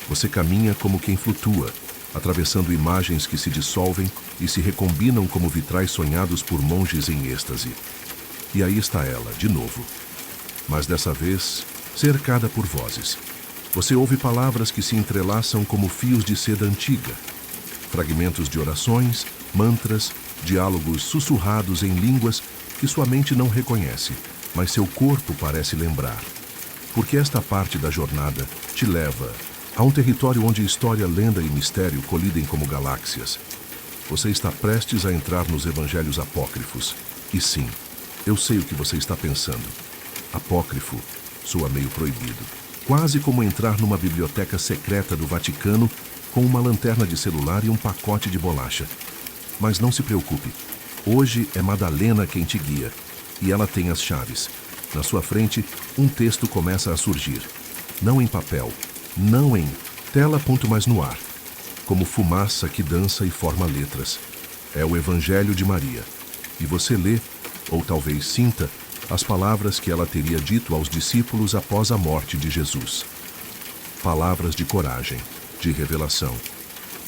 Você caminha como quem flutua, atravessando imagens que se dissolvem e se recombinam como vitrais sonhados por monges em êxtase. E aí está ela, de novo. Mas dessa vez, cercada por vozes. Você ouve palavras que se entrelaçam como fios de seda antiga. Fragmentos de orações, mantras, diálogos sussurrados em línguas que sua mente não reconhece, mas seu corpo parece lembrar. Porque esta parte da jornada te leva a um território onde história, lenda e mistério colidem como galáxias. Você está prestes a entrar nos evangelhos apócrifos. E sim, eu sei o que você está pensando. Apócrifo soa meio proibido. Quase como entrar numa biblioteca secreta do Vaticano com uma lanterna de celular e um pacote de bolacha. Mas não se preocupe. Hoje é Madalena quem te guia. E ela tem as chaves. Na sua frente, um texto começa a surgir. Não em papel, não em tela, mas no ar. Como fumaça que dança e forma letras. É o Evangelho de Maria. E você lê, ou talvez sinta, as palavras que ela teria dito aos discípulos após a morte de Jesus. Palavras de coragem, de revelação,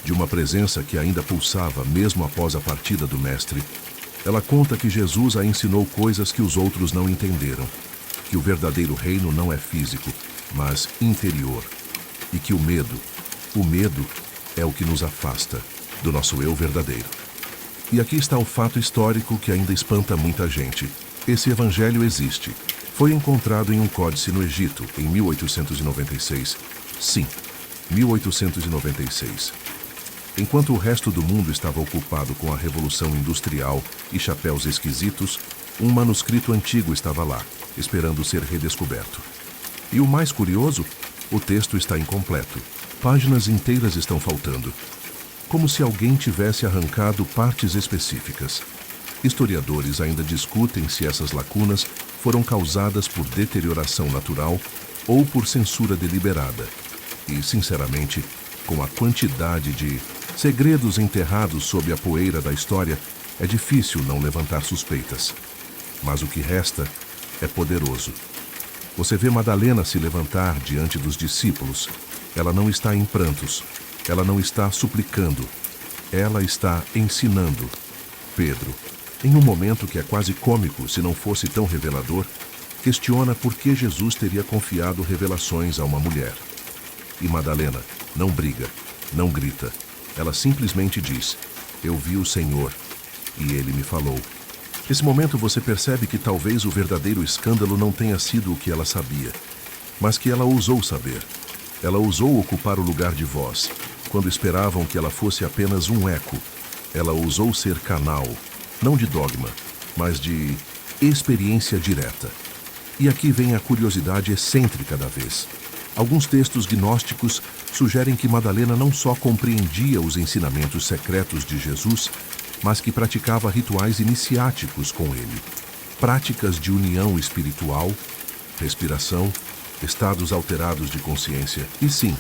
de uma presença que ainda pulsava mesmo após a partida do Mestre. Ela conta que Jesus a ensinou coisas que os outros não entenderam, que o verdadeiro reino não é físico, mas interior, e que o medo é o que nos afasta do nosso eu verdadeiro. E aqui está o fato histórico que ainda espanta muita gente. Esse evangelho existe. Foi encontrado em um códice no Egito, em 1896. Sim, 1896. Enquanto o resto do mundo estava ocupado com a Revolução Industrial e chapéus esquisitos, um manuscrito antigo estava lá, esperando ser redescoberto. E o mais curioso, o texto está incompleto. Páginas inteiras estão faltando. Como se alguém tivesse arrancado partes específicas. Historiadores ainda discutem se essas lacunas foram causadas por deterioração natural ou por censura deliberada. E, sinceramente, com a quantidade de segredos enterrados sob a poeira da história, é difícil não levantar suspeitas. Mas o que resta é poderoso. Você vê Madalena se levantar diante dos discípulos. Ela não está em prantos. Ela não está suplicando. Ela está ensinando. Pedro, em um momento que é quase cômico se não fosse tão revelador, questiona por que Jesus teria confiado revelações a uma mulher. E Madalena não briga, não grita. Ela simplesmente diz: eu vi o Senhor e ele me falou. Nesse momento você percebe que talvez o verdadeiro escândalo não tenha sido o que ela sabia, mas que ela ousou saber. Ela ousou ocupar o lugar de voz, quando esperavam que ela fosse apenas um eco. Ela ousou ser canal, não de dogma, mas de experiência direta. E aqui vem a curiosidade excêntrica da vez. Alguns textos gnósticos sugerem que Madalena não só compreendia os ensinamentos secretos de Jesus, mas que praticava rituais iniciáticos com ele. Práticas de união espiritual, respiração, estados alterados de consciência. E sim,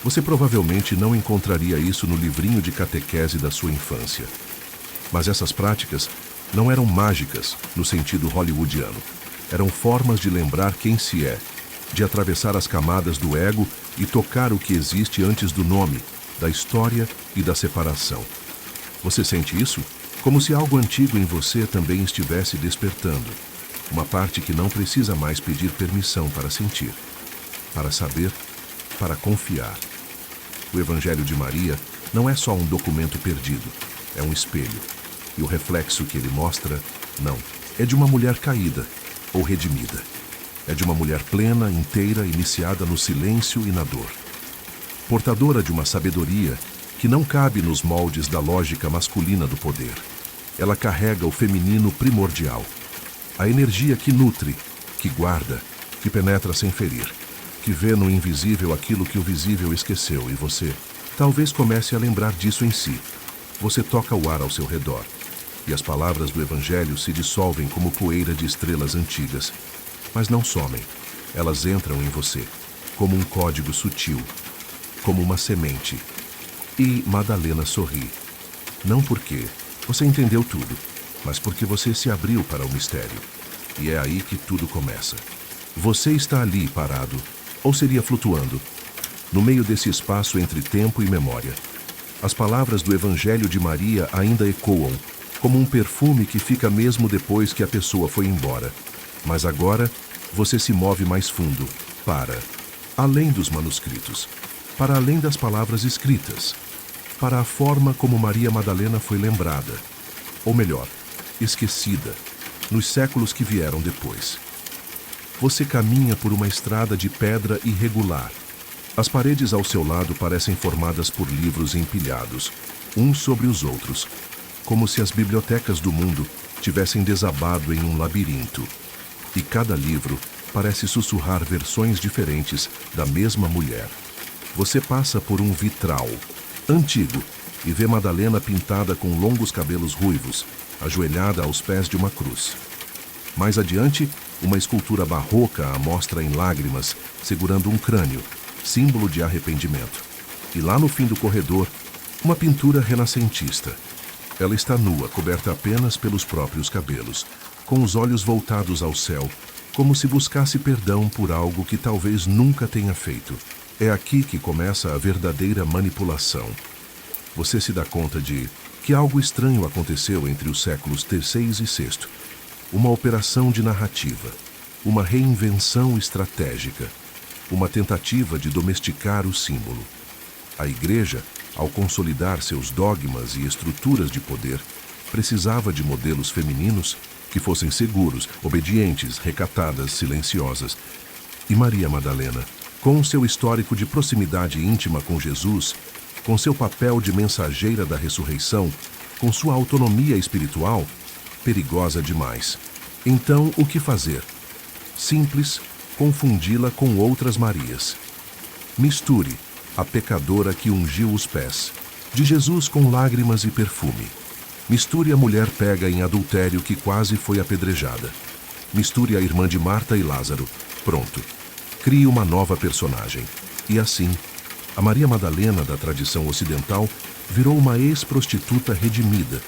você provavelmente não encontraria isso no livrinho de catequese da sua infância. Mas essas práticas não eram mágicas no sentido hollywoodiano. Eram formas de lembrar quem se é, de atravessar as camadas do ego e tocar o que existe antes do nome, da história e da separação. Você sente isso? Como se algo antigo em você também estivesse despertando. Uma parte que não precisa mais pedir permissão para sentir, para saber, para confiar. O Evangelho de Maria não é só um documento perdido, é um espelho. E o reflexo que ele mostra, não, é de uma mulher caída ou redimida. É de uma mulher plena, inteira, iniciada no silêncio e na dor. Portadora de uma sabedoria que não cabe nos moldes da lógica masculina do poder. Ela carrega o feminino primordial. A energia que nutre, que guarda, que penetra sem ferir, que vê no invisível aquilo que o visível esqueceu, e você talvez comece a lembrar disso em si. Você toca o ar ao seu redor, e as palavras do Evangelho se dissolvem como poeira de estrelas antigas, mas não somem. Elas entram em você, como um código sutil, como uma semente. E Madalena sorri. Não porque você entendeu tudo, mas porque você se abriu para o mistério. E é aí que tudo começa. Você está ali parado, ou seria flutuando, no meio desse espaço entre tempo e memória. As palavras do Evangelho de Maria ainda ecoam, como um perfume que fica mesmo depois que a pessoa foi embora. Mas agora, você se move mais fundo, para além dos manuscritos, para além das palavras escritas, para a forma como Maria Madalena foi lembrada, ou melhor, esquecida, nos séculos que vieram depois. Você caminha por uma estrada de pedra irregular. As paredes ao seu lado parecem formadas por livros empilhados, uns sobre os outros, como se as bibliotecas do mundo tivessem desabado em um labirinto. E cada livro parece sussurrar versões diferentes da mesma mulher. Você passa por um vitral antigo e vê Madalena pintada com longos cabelos ruivos, ajoelhada aos pés de uma cruz. Mais adiante, uma escultura barroca a mostra em lágrimas, segurando um crânio, símbolo de arrependimento. E lá no fim do corredor, uma pintura renascentista. Ela está nua, coberta apenas pelos próprios cabelos, com os olhos voltados ao céu, como se buscasse perdão por algo que talvez nunca tenha feito. É aqui que começa a verdadeira manipulação. Você se dá conta de que algo estranho aconteceu entre os séculos III e VI. Uma operação de narrativa, uma reinvenção estratégica, uma tentativa de domesticar o símbolo. A Igreja, ao consolidar seus dogmas e estruturas de poder, precisava de modelos femininos que fossem seguros, obedientes, recatadas, silenciosas. E Maria Madalena, com seu histórico de proximidade íntima com Jesus, com seu papel de mensageira da ressurreição, com sua autonomia espiritual, perigosa demais. Então, o que fazer? Simples, confundi-la com outras Marias. Misture a pecadora que ungiu os pés de Jesus com lágrimas e perfume. Misture a mulher pega em adultério que quase foi apedrejada. Misture a irmã de Marta e Lázaro. Pronto. Crie uma nova personagem. E assim, a Maria Madalena da tradição ocidental virou uma ex-prostituta redimida,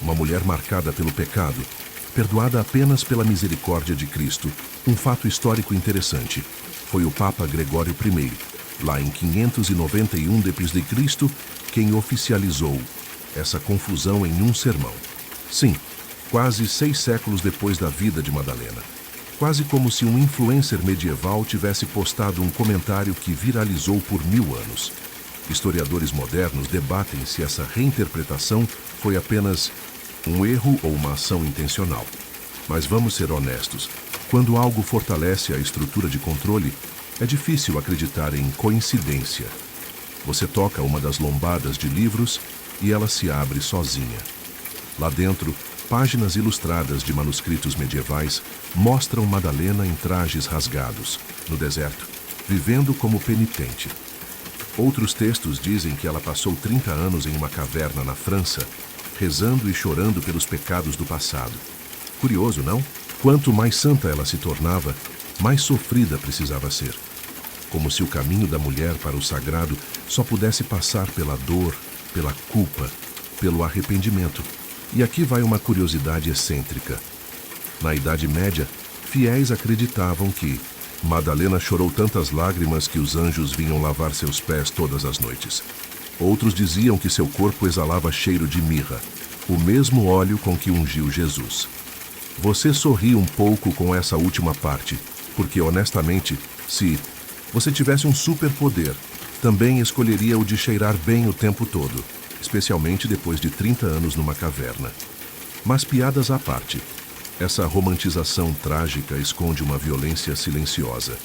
uma mulher marcada pelo pecado, perdoada apenas pela misericórdia de Cristo. Um fato histórico interessante. Foi o Papa Gregório I, lá em 591 d.C., quem oficializou essa confusão em um sermão. Sim, quase 6 séculos depois da vida de Madalena. Quase como se um influencer medieval tivesse postado um comentário que viralizou por 1000 anos. Historiadores modernos debatem se essa reinterpretação foi apenas um erro ou uma ação intencional. Mas vamos ser honestos, quando algo fortalece a estrutura de controle, é difícil acreditar em coincidência. Você toca uma das lombadas de livros e ela se abre sozinha. Lá dentro, páginas ilustradas de manuscritos medievais mostram Madalena em trajes rasgados, no deserto, vivendo como penitente. Outros textos dizem que ela passou 30 anos em uma caverna na França, rezando e chorando pelos pecados do passado. Curioso, não? Quanto mais santa ela se tornava, mais sofrida precisava ser. Como se o caminho da mulher para o sagrado só pudesse passar pela dor, pela culpa, pelo arrependimento. E aqui vai uma curiosidade excêntrica. Na Idade Média, fiéis acreditavam que Madalena chorou tantas lágrimas que os anjos vinham lavar seus pés todas as noites. Outros diziam que seu corpo exalava cheiro de mirra, o mesmo óleo com que ungiu Jesus. Você sorri um pouco com essa última parte, porque honestamente, se você tivesse um superpoder, também escolheria o de cheirar bem o tempo todo, especialmente depois de 30 anos numa caverna. Mas piadas à parte, essa romantização trágica esconde uma violência silenciosa.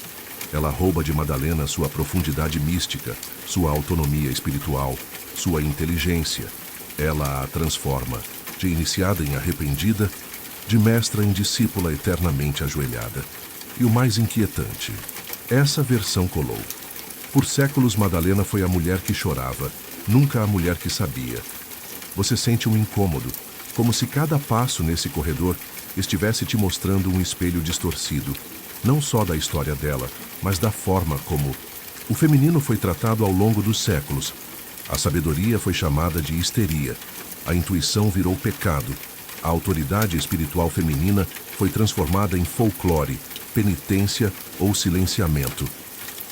Ela rouba de Madalena sua profundidade mística, sua autonomia espiritual, sua inteligência. Ela a transforma, de iniciada em arrependida, de mestra em discípula eternamente ajoelhada. E o mais inquietante, essa versão colou. Por séculos, Madalena foi a mulher que chorava, nunca a mulher que sabia. Você sente um incômodo, como se cada passo nesse corredor estivesse te mostrando um espelho distorcido, não só da história dela, mas da forma como o feminino foi tratado ao longo dos séculos. A sabedoria foi chamada de histeria, a intuição virou pecado, a autoridade espiritual feminina foi transformada em folclore, penitência ou silenciamento.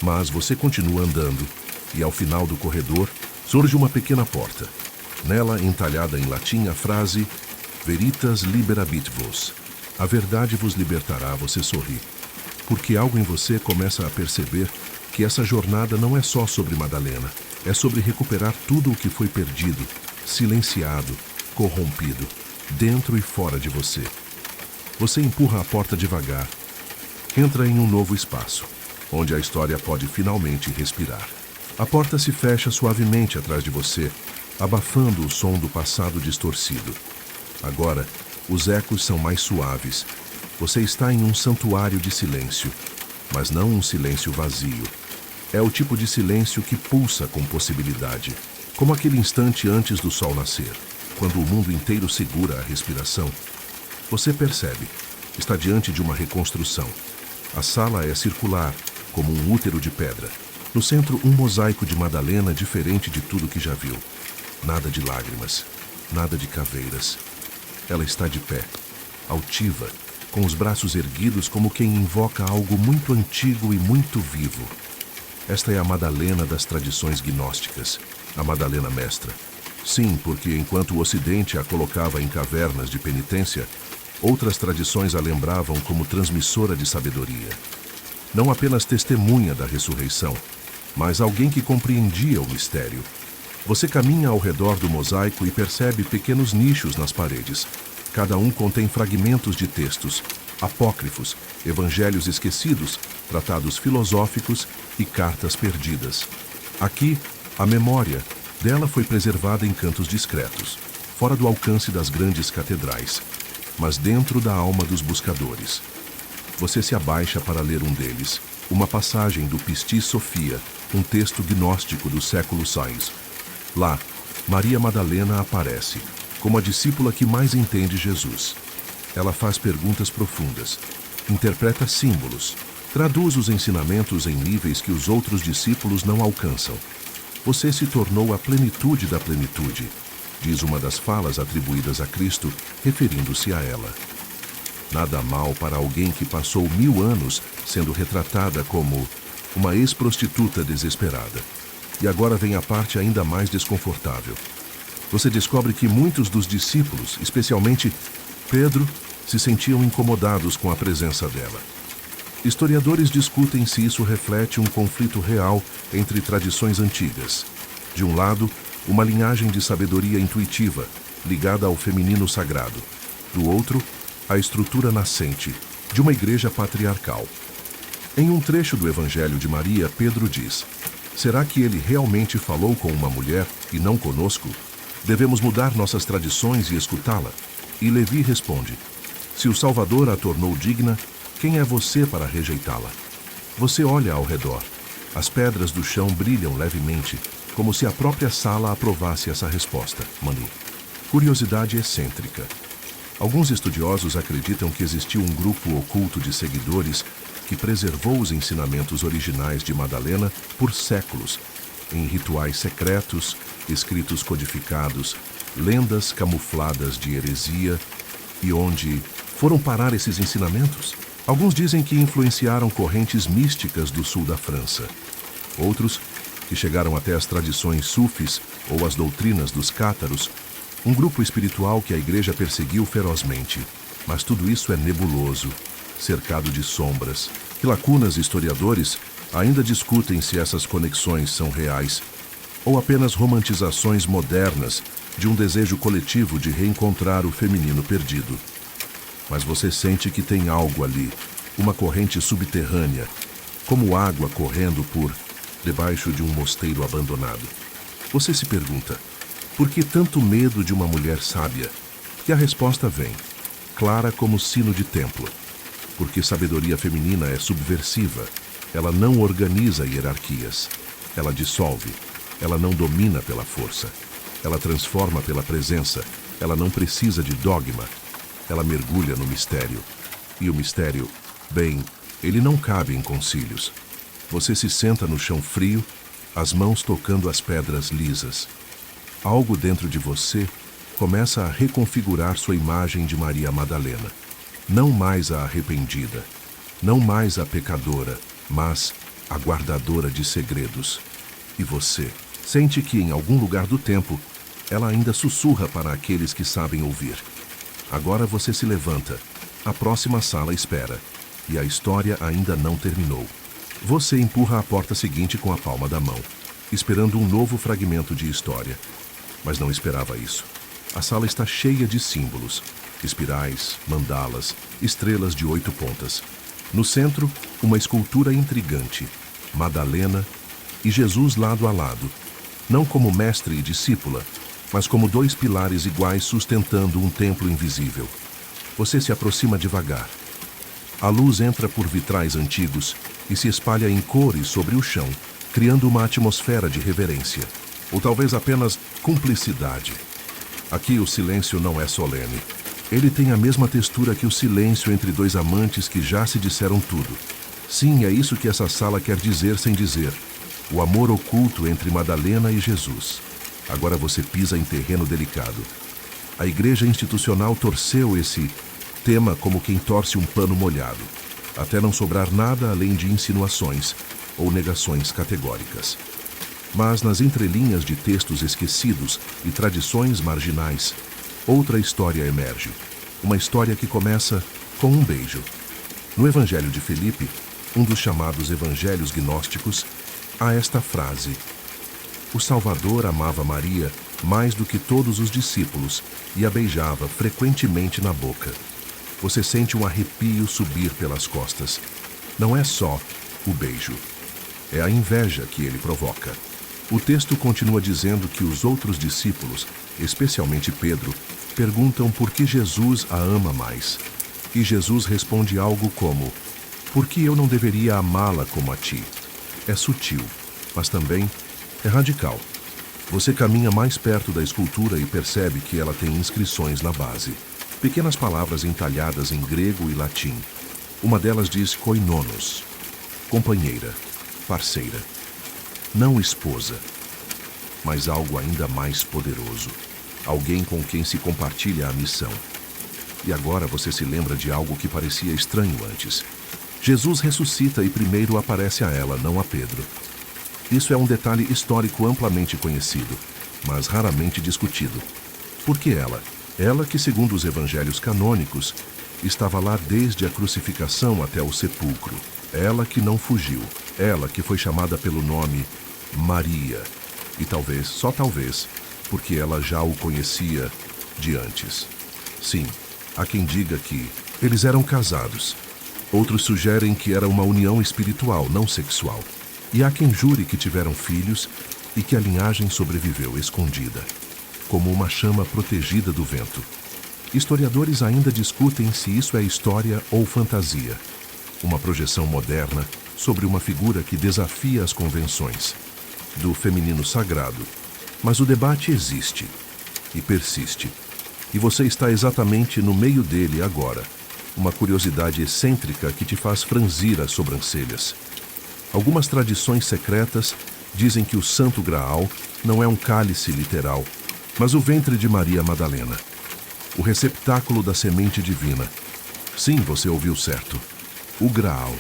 Mas você continua andando, e ao final do corredor surge uma pequena porta. Nela, entalhada em latim, a frase Veritas liberabit vos. A verdade vos libertará. Você sorri, porque algo em você começa a perceber que essa jornada não é só sobre Madalena, é sobre recuperar tudo o que foi perdido, silenciado, corrompido, dentro e fora de você. Você empurra a porta devagar, entra em um novo espaço, onde a história pode finalmente respirar. A porta se fecha suavemente atrás de você, abafando o som do passado distorcido. Agora, os ecos são mais suaves. Você está em um santuário de silêncio, mas não um silêncio vazio. É o tipo de silêncio que pulsa com possibilidade, como aquele instante antes do sol nascer, quando o mundo inteiro segura a respiração. Você percebe, está diante de uma reconstrução. A sala é circular, como um útero de pedra. No centro, um mosaico de Madalena diferente de tudo que já viu. Nada de lágrimas, nada de caveiras. Ela está de pé, altiva, com os braços erguidos como quem invoca algo muito antigo e muito vivo. Esta é a Madalena das tradições gnósticas, a Madalena mestra. Sim, porque enquanto o Ocidente a colocava em cavernas de penitência, outras tradições a lembravam como transmissora de sabedoria. Não apenas testemunha da ressurreição, mas alguém que compreendia o mistério. Você caminha ao redor do mosaico e percebe pequenos nichos nas paredes. Cada um contém fragmentos de textos, apócrifos, evangelhos esquecidos, tratados filosóficos e cartas perdidas. Aqui, a memória dela foi preservada em cantos discretos, fora do alcance das grandes catedrais, mas dentro da alma dos buscadores. Você se abaixa para ler um deles, uma passagem do Pistis Sophia, um texto gnóstico do século VI. Lá, Maria Madalena aparece, como a discípula que mais entende Jesus. Ela faz perguntas profundas, interpreta símbolos, traduz os ensinamentos em níveis que os outros discípulos não alcançam. Você se tornou a plenitude da plenitude, diz uma das falas atribuídas a Cristo, referindo-se a ela. Nada mal para alguém que passou 1000 anos sendo retratada como uma ex-prostituta desesperada. E agora vem a parte ainda mais desconfortável. Você descobre que muitos dos discípulos, especialmente Pedro, se sentiam incomodados com a presença dela. Historiadores discutem se isso reflete um conflito real entre tradições antigas. De um lado, uma linhagem de sabedoria intuitiva, ligada ao feminino sagrado. Do outro, a estrutura nascente de uma igreja patriarcal. Em um trecho do Evangelho de Maria, Pedro diz: será que ele realmente falou com uma mulher e não conosco? Devemos mudar nossas tradições e escutá-la. E Levi responde: se o Salvador a tornou digna, quem é você para rejeitá-la? Você olha ao redor. As pedras do chão brilham levemente, como se a própria sala aprovasse essa resposta. Mani. Curiosidade excêntrica. Alguns estudiosos acreditam que existiu um grupo oculto de seguidores que preservou os ensinamentos originais de Madalena por séculos, em rituais secretos, escritos codificados, lendas camufladas de heresia. E onde foram parar esses ensinamentos? Alguns dizem que influenciaram correntes místicas do sul da França. Outros, que chegaram até as tradições sufis ou as doutrinas dos cátaros, um grupo espiritual que a igreja perseguiu ferozmente. Mas tudo isso é nebuloso, cercado de sombras. Que lacunas historiadores ainda discutem se essas conexões são reais ou apenas romantizações modernas de um desejo coletivo de reencontrar o feminino perdido. Mas você sente que tem algo ali, uma corrente subterrânea, como água correndo por debaixo de um mosteiro abandonado. Você se pergunta, por que tanto medo de uma mulher sábia? E a resposta vem, clara como sino de templo. Porque sabedoria feminina é subversiva. Ela não organiza hierarquias. Ela dissolve. Ela não domina pela força. Ela transforma pela presença. Ela não precisa de dogma. Ela mergulha no mistério. E o mistério, bem, ele não cabe em concílios. Você se senta no chão frio, as mãos tocando as pedras lisas. Algo dentro de você começa a reconfigurar sua imagem de Maria Madalena. Não mais a arrependida, não mais a pecadora, mas a guardadora de segredos. E você sente que em algum lugar do tempo ela ainda sussurra para aqueles que sabem ouvir. Agora você se levanta, a próxima sala espera, e a história ainda não terminou. Você empurra a porta seguinte com a palma da mão, esperando um novo fragmento de história. Mas não esperava isso. A sala está cheia de símbolos, espirais, mandalas, estrelas de 8 pontas. No centro, uma escultura intrigante, Madalena e Jesus lado a lado, não como mestre e discípula, mas como 2 pilares iguais sustentando um templo invisível. Você se aproxima devagar. A luz entra por vitrais antigos e se espalha em cores sobre o chão, criando uma atmosfera de reverência, ou talvez apenas cumplicidade. Aqui o silêncio não é solene. Ele tem a mesma textura que o silêncio entre 2 amantes que já se disseram tudo. Sim, é isso que essa sala quer dizer sem dizer. O amor oculto entre Madalena e Jesus. Agora você pisa em terreno delicado. A igreja institucional torceu esse tema como quem torce um pano molhado, até não sobrar nada além de insinuações ou negações categóricas. Mas nas entrelinhas de textos esquecidos e tradições marginais, outra história emerge. Uma história que começa com um beijo. No Evangelho de Filipe, um dos chamados evangelhos gnósticos, há esta frase: o Salvador amava Maria mais do que todos os discípulos e a beijava frequentemente na boca. Você sente um arrepio subir pelas costas. Não é só o beijo, é a inveja que ele provoca. O texto continua dizendo que os outros discípulos, especialmente Pedro, perguntam por que Jesus a ama mais. E Jesus responde algo como: por que eu não deveria amá-la como a ti? É sutil, mas também é radical. Você caminha mais perto da escultura e percebe que ela tem inscrições na base. Pequenas palavras entalhadas em grego e latim. Uma delas diz koinonos, companheira, parceira. Não esposa, mas algo ainda mais poderoso. Alguém com quem se compartilha a missão. E agora você se lembra de algo que parecia estranho antes. Jesus ressuscita e primeiro aparece a ela, não a Pedro. Isso é um detalhe histórico amplamente conhecido, mas raramente discutido. Por que ela? Ela que, segundo os evangelhos canônicos, estava lá desde a crucificação até o sepulcro. Ela que não fugiu. Ela que foi chamada pelo nome Maria. E talvez, só talvez, porque ela já o conhecia de antes. Sim, há quem diga que eles eram casados. Outros sugerem que era uma união espiritual, não sexual. E há quem jure que tiveram filhos e que a linhagem sobreviveu escondida, como uma chama protegida do vento. Historiadores ainda discutem se isso é história ou fantasia, uma projeção moderna sobre uma figura que desafia as convenções, do feminino sagrado. Mas o debate existe e persiste, e você está exatamente no meio dele agora. uma curiosidade excêntrica que te faz franzir as sobrancelhas. Algumas tradições secretas dizem que o Santo Graal não é um cálice literal, mas o ventre de Maria Madalena, o receptáculo da semente divina. Sim, você ouviu certo. O Graal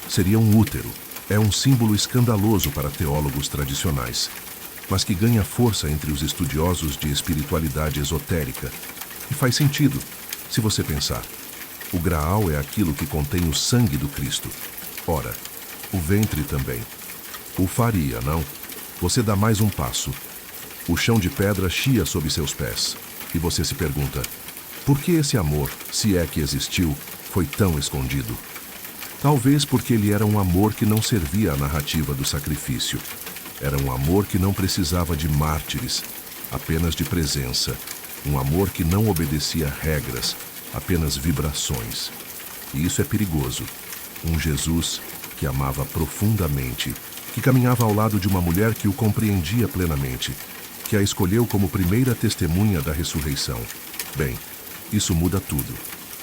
seria um útero. É um símbolo escandaloso para teólogos tradicionais, mas que ganha força entre os estudiosos de espiritualidade esotérica. E faz sentido, se você pensar. O Graal é aquilo que contém o sangue do Cristo. Ora, o ventre também. O faria, não? Você dá mais um passo. O chão de pedra chia sob seus pés. E você se pergunta, por que esse amor, se é que existiu, foi tão escondido? Talvez porque ele era um amor que não servia à narrativa do sacrifício. Era um amor que não precisava de mártires, apenas de presença. Um amor que não obedecia regras, apenas vibrações. E isso é perigoso. Um Jesus que amava profundamente, que caminhava ao lado de uma mulher que o compreendia plenamente, que a escolheu como primeira testemunha da ressurreição. Bem, isso muda tudo.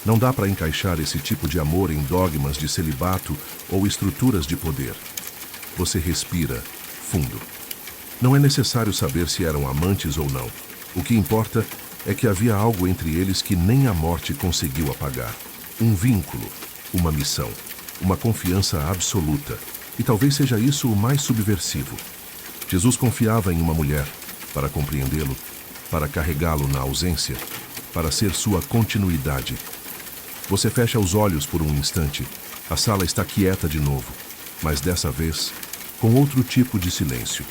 Não dá para encaixar esse tipo de amor em dogmas de celibato ou estruturas de poder. Você respira fundo. Não é necessário saber se eram amantes ou não. O que importa é que havia algo entre eles que nem a morte conseguiu apagar. Um vínculo, uma missão, uma confiança absoluta. E talvez seja isso o mais subversivo. Jesus confiava em uma mulher para compreendê-lo, para carregá-lo na ausência, para ser sua continuidade. Você fecha os olhos por um instante. A sala está quieta de novo, mas dessa vez com outro tipo de silêncio.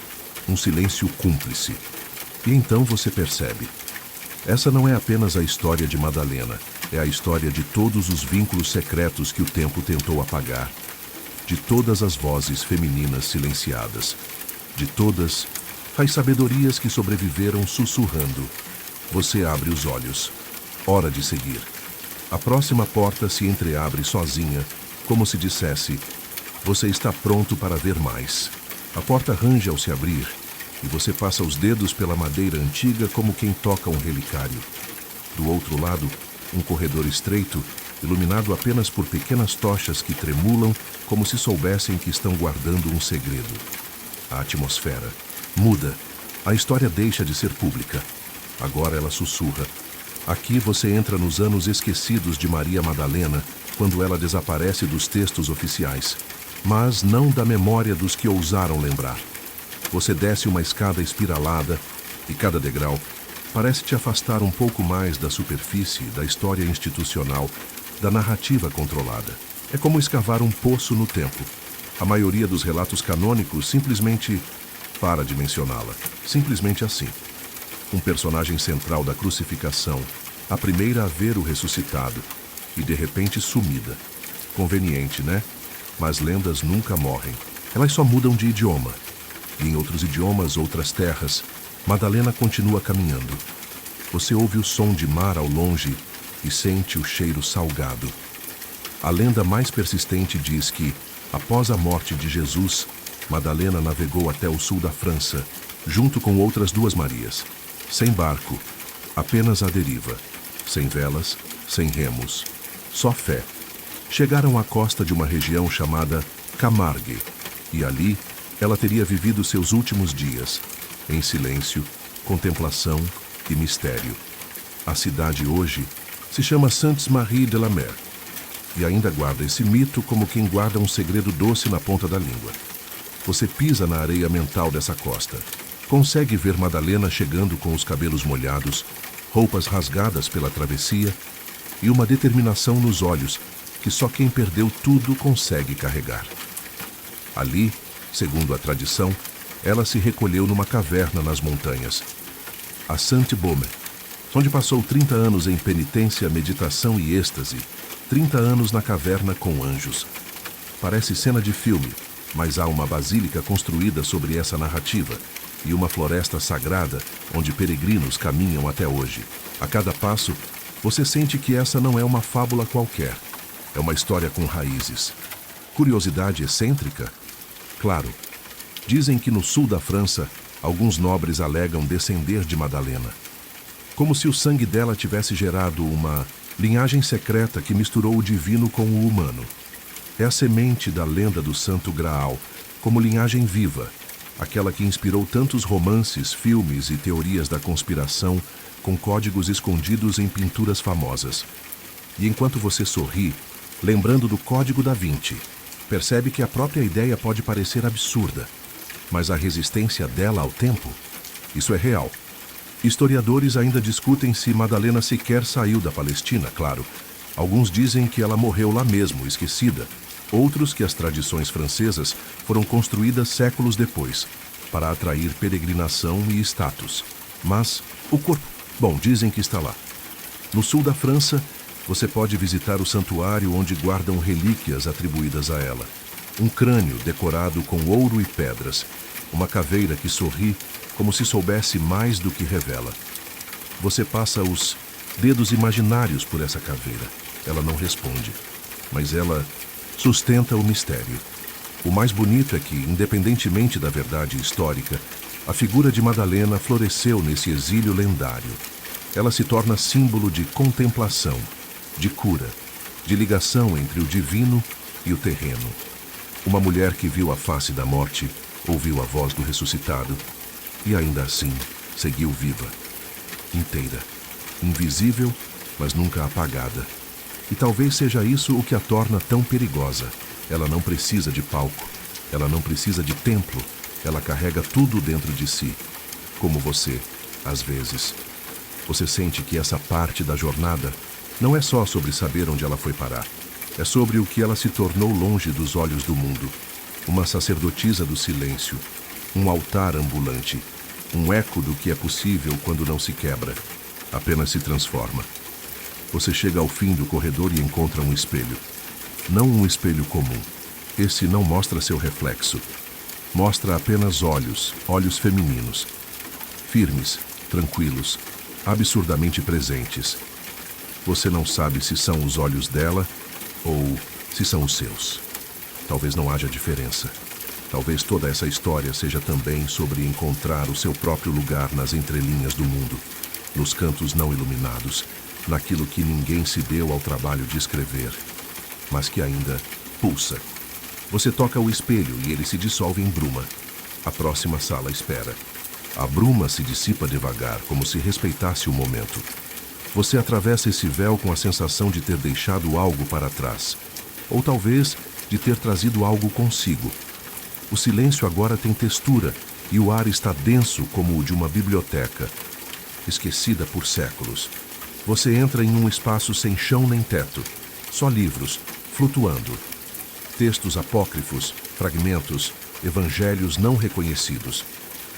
Um silêncio cúmplice. E então você percebe. Essa não é apenas a história de Madalena, é a história de todos os vínculos secretos que o tempo tentou apagar, de todas as vozes femininas silenciadas, de todas as sabedorias que sobreviveram sussurrando. Você abre os olhos. Hora de seguir. A próxima porta se entreabre sozinha, como se dissesse, você está pronto para ver mais. A porta range ao se abrir, e você passa os dedos pela madeira antiga como quem toca um relicário. Do outro lado, um corredor estreito, iluminado apenas por pequenas tochas que tremulam como se soubessem que estão guardando um segredo. A atmosfera muda. A história deixa de ser pública. Agora ela sussurra. Aqui você entra nos anos esquecidos de Maria Madalena, quando ela desaparece dos textos oficiais, mas não da memória dos que ousaram lembrar. Você desce uma escada espiralada e cada degrau parece te afastar um pouco mais da superfície, da história institucional, da narrativa controlada. É como escavar um poço no tempo. A maioria dos relatos canônicos simplesmente para de mencioná-la. Simplesmente assim. Um personagem central da crucificação, a primeira a ver o ressuscitado, e de repente sumida. Conveniente, né? Mas lendas nunca morrem. Elas só mudam de idioma. E em outros idiomas, outras terras, Madalena continua caminhando. Você ouve o som de mar ao longe e sente o cheiro salgado. A lenda mais persistente diz que, após a morte de Jesus, Madalena navegou até o sul da França, junto com outras duas Marias. Sem barco, apenas à deriva, sem velas, sem remos, só fé. Chegaram à costa de uma região chamada Camargue, e ali ela teria vivido seus últimos dias, em silêncio, contemplação e mistério. A cidade hoje se chama Saintes-Maries-de-la-Mer, e ainda guarda esse mito como quem guarda um segredo doce na ponta da língua. Você pisa na areia mental dessa costa. Consegue ver Madalena chegando com os cabelos molhados, roupas rasgadas pela travessia e uma determinação nos olhos que só quem perdeu tudo consegue carregar. Ali, segundo a tradição, ela se recolheu numa caverna nas montanhas, a Sainte-Baume, onde passou 30 anos em penitência, meditação e êxtase, 30 anos na caverna com anjos. Parece cena de filme, mas há uma basílica construída sobre essa narrativa, e uma floresta sagrada onde peregrinos caminham até hoje. A cada passo, você sente que essa não é uma fábula qualquer. É uma história com raízes. Curiosidade excêntrica? Claro. Dizem que no sul da França, alguns nobres alegam descender de Madalena. Como se o sangue dela tivesse gerado uma Linhagem secreta que misturou o divino com o humano. É a semente da lenda do Santo Graal, como linhagem viva, aquela que inspirou tantos romances, filmes e teorias da conspiração com códigos escondidos em pinturas famosas. E enquanto você sorri, lembrando do Código da Vinci, percebe que a própria ideia pode parecer absurda, mas a resistência dela ao tempo, isso é real. Historiadores ainda discutem se Madalena sequer saiu da Palestina, claro. Alguns dizem que ela morreu lá mesmo, esquecida. Outros que as tradições francesas foram construídas séculos depois, para atrair peregrinação e status. Mas o corpo, bom, dizem que está lá. No sul da França, você pode visitar o santuário onde guardam relíquias atribuídas a ela. Um crânio decorado com ouro e pedras. Uma caveira que sorri como se soubesse mais do que revela. Você passa os dedos imaginários por essa caveira. Ela não responde, mas ela sustenta o mistério. O mais bonito é que, independentemente da verdade histórica, a figura de Madalena floresceu nesse exílio lendário. Ela se torna símbolo de contemplação, de cura, de ligação entre o divino e o terreno. Uma mulher que viu a face da morte, ouviu a voz do ressuscitado e ainda assim seguiu viva, inteira, invisível, mas nunca apagada. E talvez seja isso o que a torna tão perigosa. Ela não precisa de palco, ela não precisa de templo, ela carrega tudo dentro de si. Como você, às vezes. Você sente que essa parte da jornada não é só sobre saber onde ela foi parar. É sobre o que ela se tornou longe dos olhos do mundo. Uma sacerdotisa do silêncio, um altar ambulante, um eco do que é possível quando não se quebra, apenas se transforma. Você chega ao fim do corredor e encontra um espelho. Não um espelho comum. Esse não mostra seu reflexo. Mostra apenas olhos, olhos femininos. Firmes, tranquilos, absurdamente presentes. Você não sabe se são os olhos dela ou se são os seus. Talvez não haja diferença. Talvez toda essa história seja também sobre encontrar o seu próprio lugar nas entrelinhas do mundo, nos cantos não iluminados, naquilo que ninguém se deu ao trabalho de escrever, mas que ainda pulsa. Você toca o espelho e ele se dissolve em bruma. A próxima sala espera. A bruma se dissipa devagar, como se respeitasse o momento. Você atravessa esse véu com a sensação de ter deixado algo para trás, ou talvez de ter trazido algo consigo. O silêncio agora tem textura e o ar está denso como o de uma biblioteca, esquecida por séculos. Você entra em um espaço sem chão nem teto, só livros, flutuando. Textos apócrifos, fragmentos, evangelhos não reconhecidos.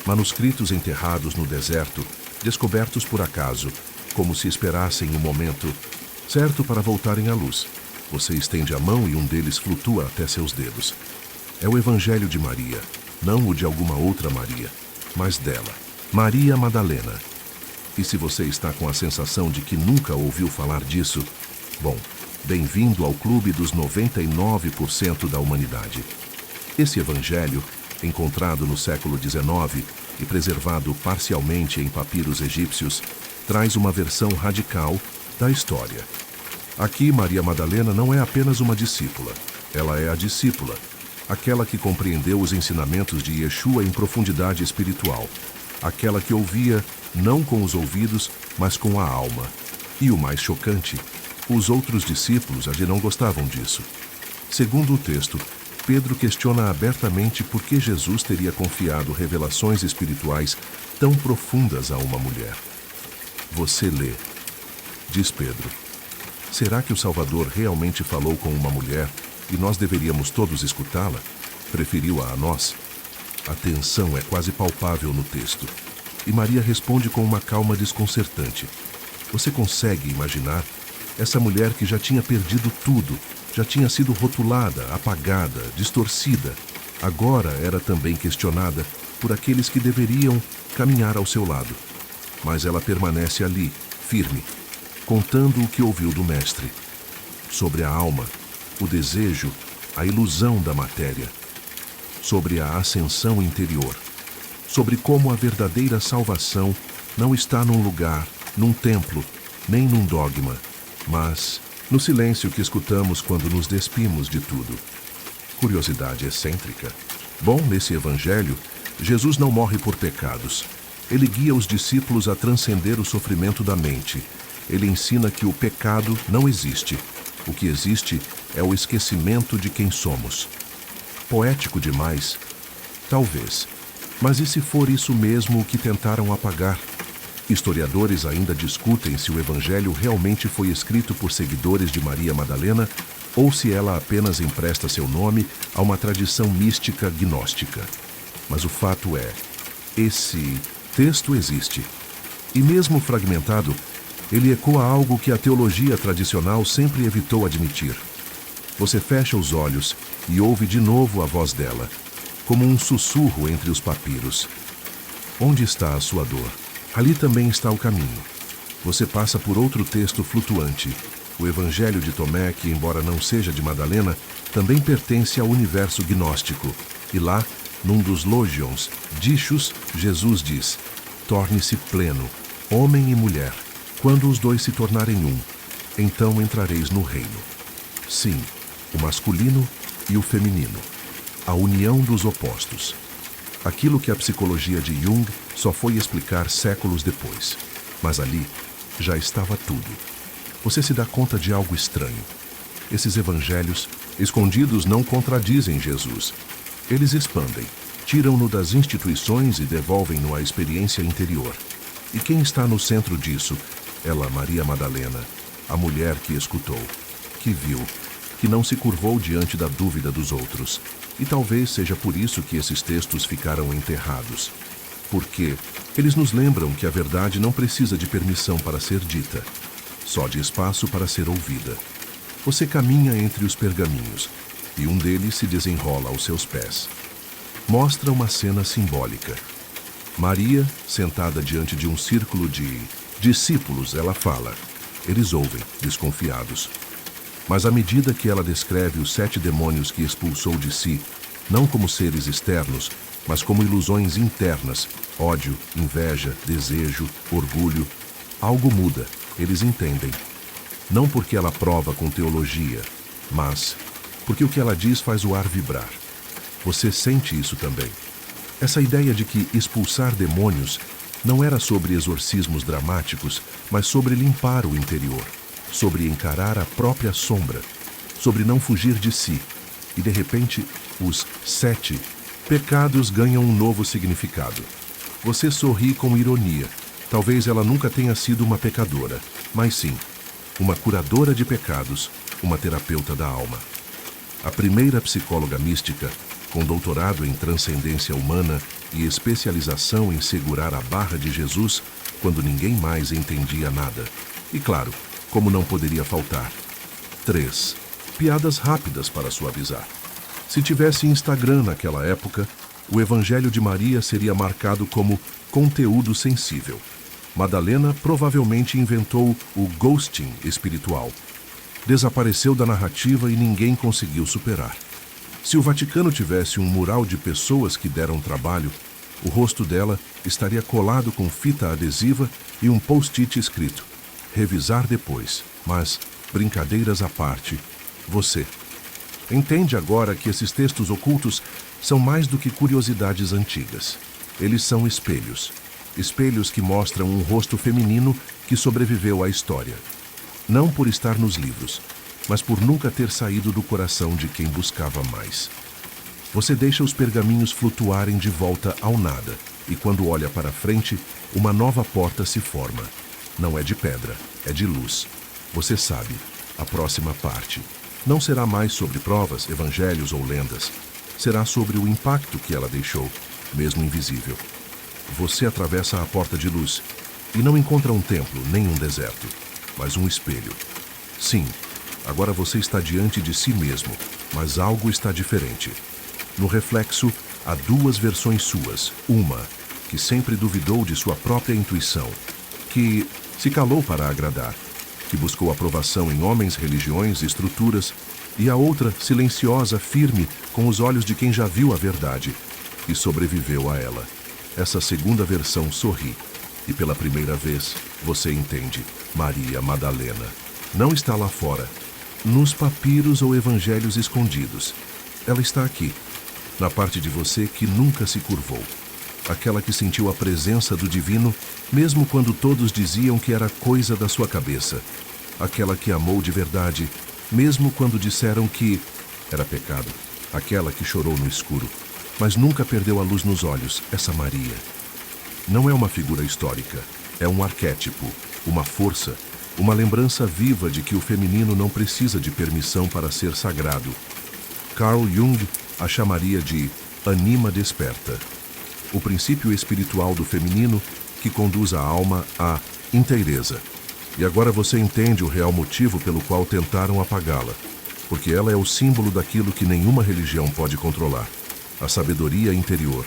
Manuscritos enterrados no deserto, descobertos por acaso, como se esperassem o momento certo para voltarem à luz. Você estende a mão e um deles flutua até seus dedos. É o Evangelho de Maria, não o de alguma outra Maria, mas dela, Maria Madalena. E se você está com a sensação de que nunca ouviu falar disso, bom, bem-vindo ao clube dos 99% da humanidade. Esse evangelho, encontrado no século XIX e preservado parcialmente em papiros egípcios, traz uma versão radical da história. Aqui, Maria Madalena não é apenas uma discípula, ela é a discípula, aquela que compreendeu os ensinamentos de Yeshua em profundidade espiritual, aquela que ouvia não com os ouvidos, mas com a alma. E o mais chocante, os outros discípulos não gostavam disso. Segundo o texto, Pedro questiona abertamente por que Jesus teria confiado revelações espirituais tão profundas a uma mulher. Você lê, diz Pedro, será que o Salvador realmente falou com uma mulher e nós deveríamos todos escutá-la? Preferiu-a a nós? A tensão é quase palpável no texto. E Maria responde com uma calma desconcertante. Você consegue imaginar? Essa mulher que já tinha perdido tudo, já tinha sido rotulada, apagada, distorcida, agora era também questionada por aqueles que deveriam caminhar ao seu lado. Mas ela permanece ali, firme, contando o que ouviu do Mestre. Sobre a alma, o desejo, a ilusão da matéria. Sobre a ascensão interior. Sobre como a verdadeira salvação não está num lugar, num templo, nem num dogma, mas no silêncio que escutamos quando nos despimos de tudo. Curiosidade excêntrica. Bom, nesse evangelho, Jesus não morre por pecados. Ele guia os discípulos a transcender o sofrimento da mente. Ele ensina que o pecado não existe. O que existe é o esquecimento de quem somos. Poético demais? Talvez. Mas e se for isso mesmo o que tentaram apagar? Historiadores ainda discutem se o evangelho realmente foi escrito por seguidores de Maria Madalena ou se ela apenas empresta seu nome a uma tradição mística gnóstica. Mas o fato é, esse texto existe. E mesmo fragmentado, ele ecoa algo que a teologia tradicional sempre evitou admitir. Você fecha os olhos e ouve de novo a voz dela, como um sussurro entre os papiros. Onde está a sua dor? Ali também está o caminho. Você passa por outro texto flutuante, o Evangelho de Tomé, que, embora não seja de Madalena, também pertence ao universo gnóstico. E lá, num dos logions, dichos, Jesus diz: torne-se pleno, homem e mulher. Quando os dois se tornarem um, então entrareis no reino. Sim, o masculino e o feminino. A união dos opostos. Aquilo que a psicologia de Jung só foi explicar séculos depois. Mas ali já estava tudo. Você se dá conta de algo estranho. Esses evangelhos, escondidos, não contradizem Jesus. Eles expandem, tiram-no das instituições e devolvem-no à experiência interior. E quem está no centro disso? Ela, Maria Madalena, a mulher que escutou, que viu, que não se curvou diante da dúvida dos outros. E talvez seja por isso que esses textos ficaram enterrados. Porque eles nos lembram que a verdade não precisa de permissão para ser dita, só de espaço para ser ouvida. Você caminha entre os pergaminhos, e um deles se desenrola aos seus pés. Mostra uma cena simbólica. Maria, sentada diante de um círculo de discípulos, ela fala. Eles ouvem, desconfiados. Mas à medida que ela descreve os 7 demônios que expulsou de si, não como seres externos, mas como ilusões internas, ódio, inveja, desejo, orgulho, algo muda, eles entendem. Não porque ela prova com teologia, mas porque o que ela diz faz o ar vibrar. Você sente isso também. Essa ideia de que expulsar demônios não era sobre exorcismos dramáticos, mas sobre limpar o interior, sobre encarar a própria sombra, sobre não fugir de si. E de repente, os 7 pecados ganham um novo significado. Você sorri com ironia. Talvez ela nunca tenha sido uma pecadora, mas sim, uma curadora de pecados, uma terapeuta da alma. A primeira psicóloga mística, com doutorado em transcendência humana e especialização em segurar a barra de Jesus quando ninguém mais entendia nada. E claro, como não poderia faltar. 3. Piadas rápidas para suavizar. Se tivesse Instagram naquela época, o Evangelho de Maria seria marcado como conteúdo sensível. Madalena provavelmente inventou o ghosting espiritual. Desapareceu da narrativa e ninguém conseguiu superar. Se o Vaticano tivesse um mural de pessoas que deram trabalho, o rosto dela estaria colado com fita adesiva e um post-it escrito: revisar depois, mas, brincadeiras à parte, você. Entende agora que esses textos ocultos são mais do que curiosidades antigas. Eles são espelhos. Espelhos que mostram um rosto feminino que sobreviveu à história. Não por estar nos livros, mas por nunca ter saído do coração de quem buscava mais. Você deixa os pergaminhos flutuarem de volta ao nada, e quando olha para frente, uma nova porta se forma. Não é de pedra, é de luz. Você sabe, a próxima parte não será mais sobre provas, evangelhos ou lendas. Será sobre o impacto que ela deixou, mesmo invisível. Você atravessa a porta de luz e não encontra um templo nem um deserto, mas um espelho. Sim, agora você está diante de si mesmo, mas algo está diferente. No reflexo, há 2 versões suas. Uma, que sempre duvidou de sua própria intuição, que se calou para agradar, que buscou aprovação em homens, religiões e estruturas, e a outra, silenciosa, firme, com os olhos de quem já viu a verdade, e sobreviveu a ela. Essa segunda versão sorri, e pela primeira vez, você entende, Maria Madalena. Não está lá fora, nos papiros ou evangelhos escondidos. Ela está aqui, na parte de você que nunca se curvou. Aquela que sentiu a presença do divino, mesmo quando todos diziam que era coisa da sua cabeça. Aquela que amou de verdade, mesmo quando disseram que era pecado. Aquela que chorou no escuro, mas nunca perdeu a luz nos olhos, essa Maria. Não é uma figura histórica, é um arquétipo, uma força, uma lembrança viva de que o feminino não precisa de permissão para ser sagrado. Carl Jung a chamaria de anima desperta, o princípio espiritual do feminino que conduz a alma à inteireza. E agora você entende o real motivo pelo qual tentaram apagá-la, porque ela é o símbolo daquilo que nenhuma religião pode controlar: a sabedoria interior,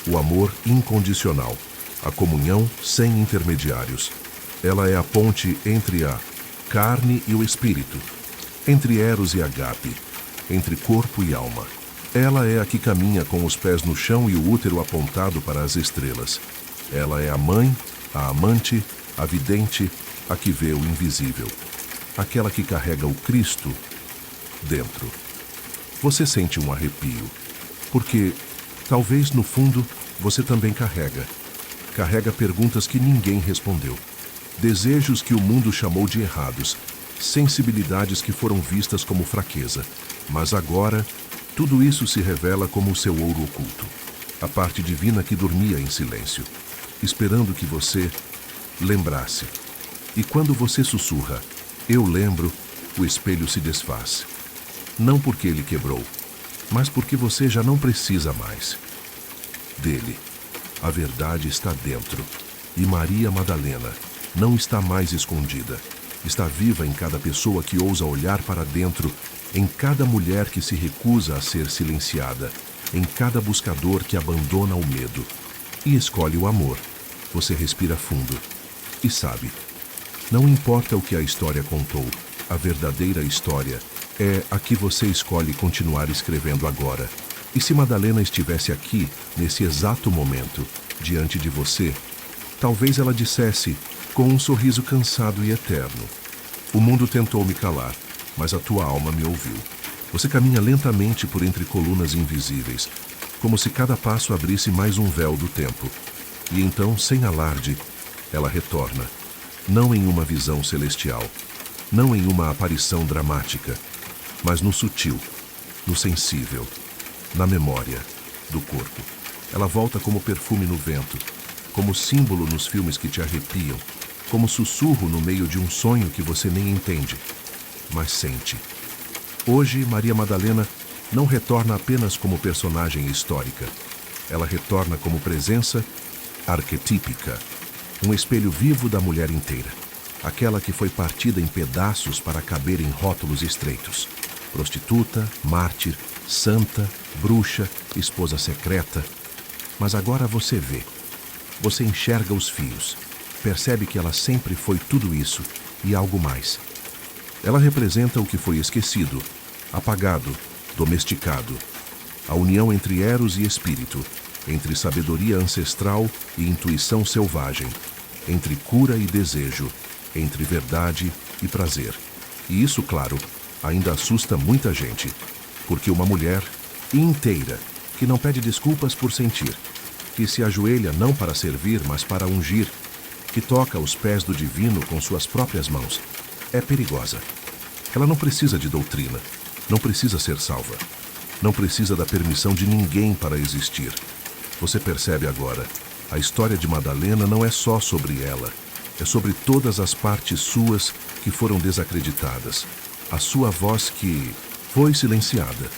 o amor incondicional, a comunhão sem intermediários. Ela é a ponte entre a carne e o espírito, entre Eros e Agape, entre corpo e alma. Ela é a que caminha com os pés no chão e o útero apontado para as estrelas. Ela é a mãe, a amante, a vidente, a que vê o invisível, aquela que carrega o Cristo dentro. Você sente um arrepio, porque, talvez no fundo, você também carrega perguntas que ninguém respondeu, desejos que o mundo chamou de errados, sensibilidades que foram vistas como fraqueza. Mas agora, tudo isso se revela como o seu ouro oculto, a parte divina que dormia em silêncio, esperando que você lembrasse. E quando você sussurra, "Eu lembro", o espelho se desfaz. Não porque ele quebrou, mas porque você já não precisa mais dele. A verdade está dentro. E Maria Madalena não está mais escondida. Está viva em cada pessoa que ousa olhar para dentro, em cada mulher que se recusa a ser silenciada, em cada buscador que abandona o medo e escolhe o amor. Você respira fundo e sabe, não importa o que a história contou, a verdadeira história é a que você escolhe continuar escrevendo agora. E se Madalena estivesse aqui, nesse exato momento, diante de você, talvez ela dissesse, com um sorriso cansado e eterno: "O mundo tentou me calar, mas a tua alma me ouviu." Você caminha lentamente por entre colunas invisíveis, como se cada passo abrisse mais um véu do tempo. E então, sem alarde, ela retorna, não em uma visão celestial, não em uma aparição dramática, mas no sutil, no sensível, na memória do corpo. Ela volta como perfume no vento, como símbolo nos filmes que te arrepiam, como sussurro no meio de um sonho que você nem entende, mas sente. Hoje, Maria Madalena não retorna apenas como personagem histórica. Ela retorna como presença arquetípica, um espelho vivo da mulher inteira, aquela que foi partida em pedaços para caber em rótulos estreitos. Prostituta, mártir, santa, bruxa, esposa secreta. Mas agora você vê. Você enxerga os fios. Percebe que ela sempre foi tudo isso e algo mais. Ela representa o que foi esquecido, apagado, domesticado. A união entre Eros e espírito, entre sabedoria ancestral e intuição selvagem, entre cura e desejo, entre verdade e prazer. E isso, claro, ainda assusta muita gente, porque uma mulher inteira, que não pede desculpas por sentir, que se ajoelha não para servir, mas para ungir, que toca os pés do divino com suas próprias mãos, é perigosa. Ela não precisa de doutrina, não precisa ser salva, não precisa da permissão de ninguém para existir. Você percebe agora, a história de Madalena não é só sobre ela, é sobre todas as partes suas que foram desacreditadas, a sua voz que foi silenciada,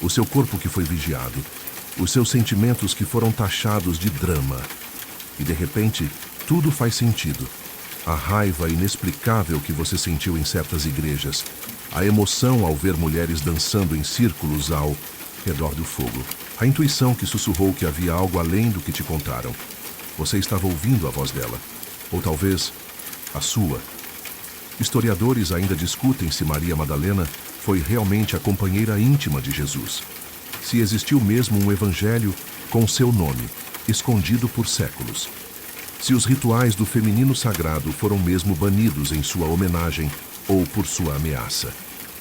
o seu corpo que foi vigiado, os seus sentimentos que foram taxados de drama. E de repente, tudo faz sentido. A raiva inexplicável que você sentiu em certas igrejas, a emoção ao ver mulheres dançando em círculos ao redor do fogo, a intuição que sussurrou que havia algo além do que te contaram. Você estava ouvindo a voz dela, ou talvez a sua. Historiadores ainda discutem se Maria Madalena foi realmente a companheira íntima de Jesus, se existiu mesmo um evangelho com seu nome, escondido por séculos, se os rituais do feminino sagrado foram mesmo banidos em sua homenagem, ou por sua ameaça.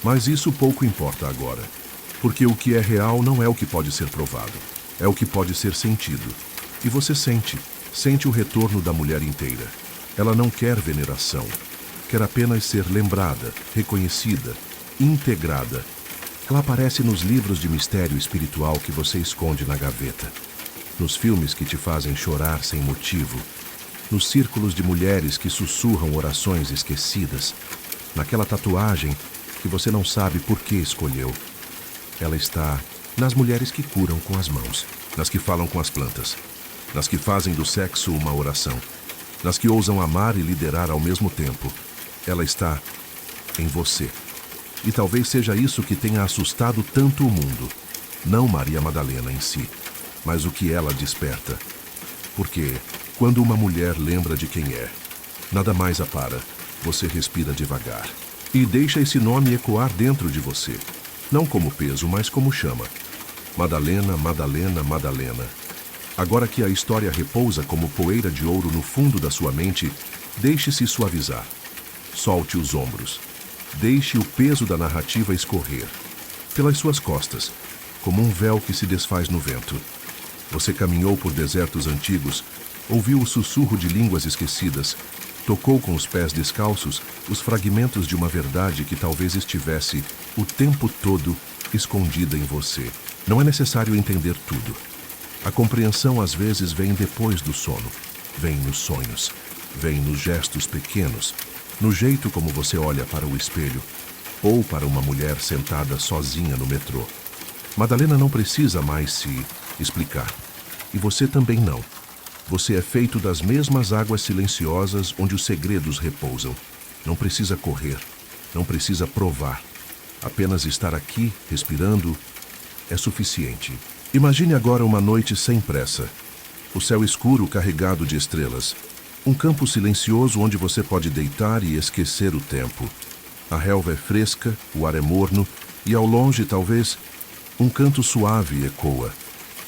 Mas isso pouco importa agora, porque o que é real não é o que pode ser provado, é o que pode ser sentido. E você sente o retorno da mulher inteira. Ela não quer veneração, quer apenas ser lembrada, reconhecida, integrada. Ela aparece nos livros de mistério espiritual que você esconde na gaveta, nos filmes que te fazem chorar sem motivo, nos círculos de mulheres que sussurram orações esquecidas, naquela tatuagem que você não sabe por que escolheu. Ela está nas mulheres que curam com as mãos, nas que falam com as plantas, nas que fazem do sexo uma oração, nas que ousam amar e liderar ao mesmo tempo. Ela está em você. E talvez seja isso que tenha assustado tanto o mundo. Não Maria Madalena em si, mas o que ela desperta. Porque, quando uma mulher lembra de quem é, nada mais a para. Você respira devagar e deixa esse nome ecoar dentro de você. Não como peso, mas como chama. Madalena, Madalena, Madalena. Agora que a história repousa como poeira de ouro no fundo da sua mente, deixe-se suavizar. Solte os ombros. Deixe o peso da narrativa escorrer pelas suas costas, como um véu que se desfaz no vento. Você caminhou por desertos antigos, ouviu o sussurro de línguas esquecidas, tocou com os pés descalços os fragmentos de uma verdade que talvez estivesse, o tempo todo, escondida em você. Não é necessário entender tudo. A compreensão às vezes vem depois do sono, vem nos sonhos, vem nos gestos pequenos, no jeito como você olha para o espelho, ou para uma mulher sentada sozinha no metrô. Madalena não precisa mais se explicar. E você também não. Você é feito das mesmas águas silenciosas onde os segredos repousam. Não precisa correr, não precisa provar. Apenas estar aqui, respirando, é suficiente. Imagine agora uma noite sem pressa. O céu escuro carregado de estrelas. Um campo silencioso onde você pode deitar e esquecer o tempo. A relva é fresca, o ar é morno e ao longe, talvez, um canto suave ecoa,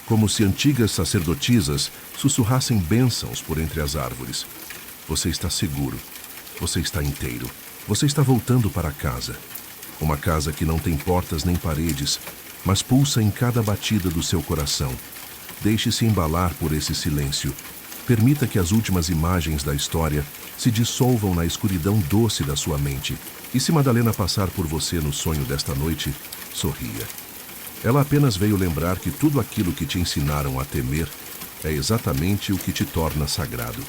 como se antigas sacerdotisas sussurrassem bênçãos por entre as árvores. Você está seguro. Você está inteiro. Você está voltando para casa. Uma casa que não tem portas nem paredes, mas pulsa em cada batida do seu coração. Deixe-se embalar por esse silêncio. Permita que as últimas imagens da história se dissolvam na escuridão doce da sua mente. E se Madalena passar por você no sonho desta noite, sorria. Ela apenas veio lembrar que tudo aquilo que te ensinaram a temer é exatamente o que te torna sagrado.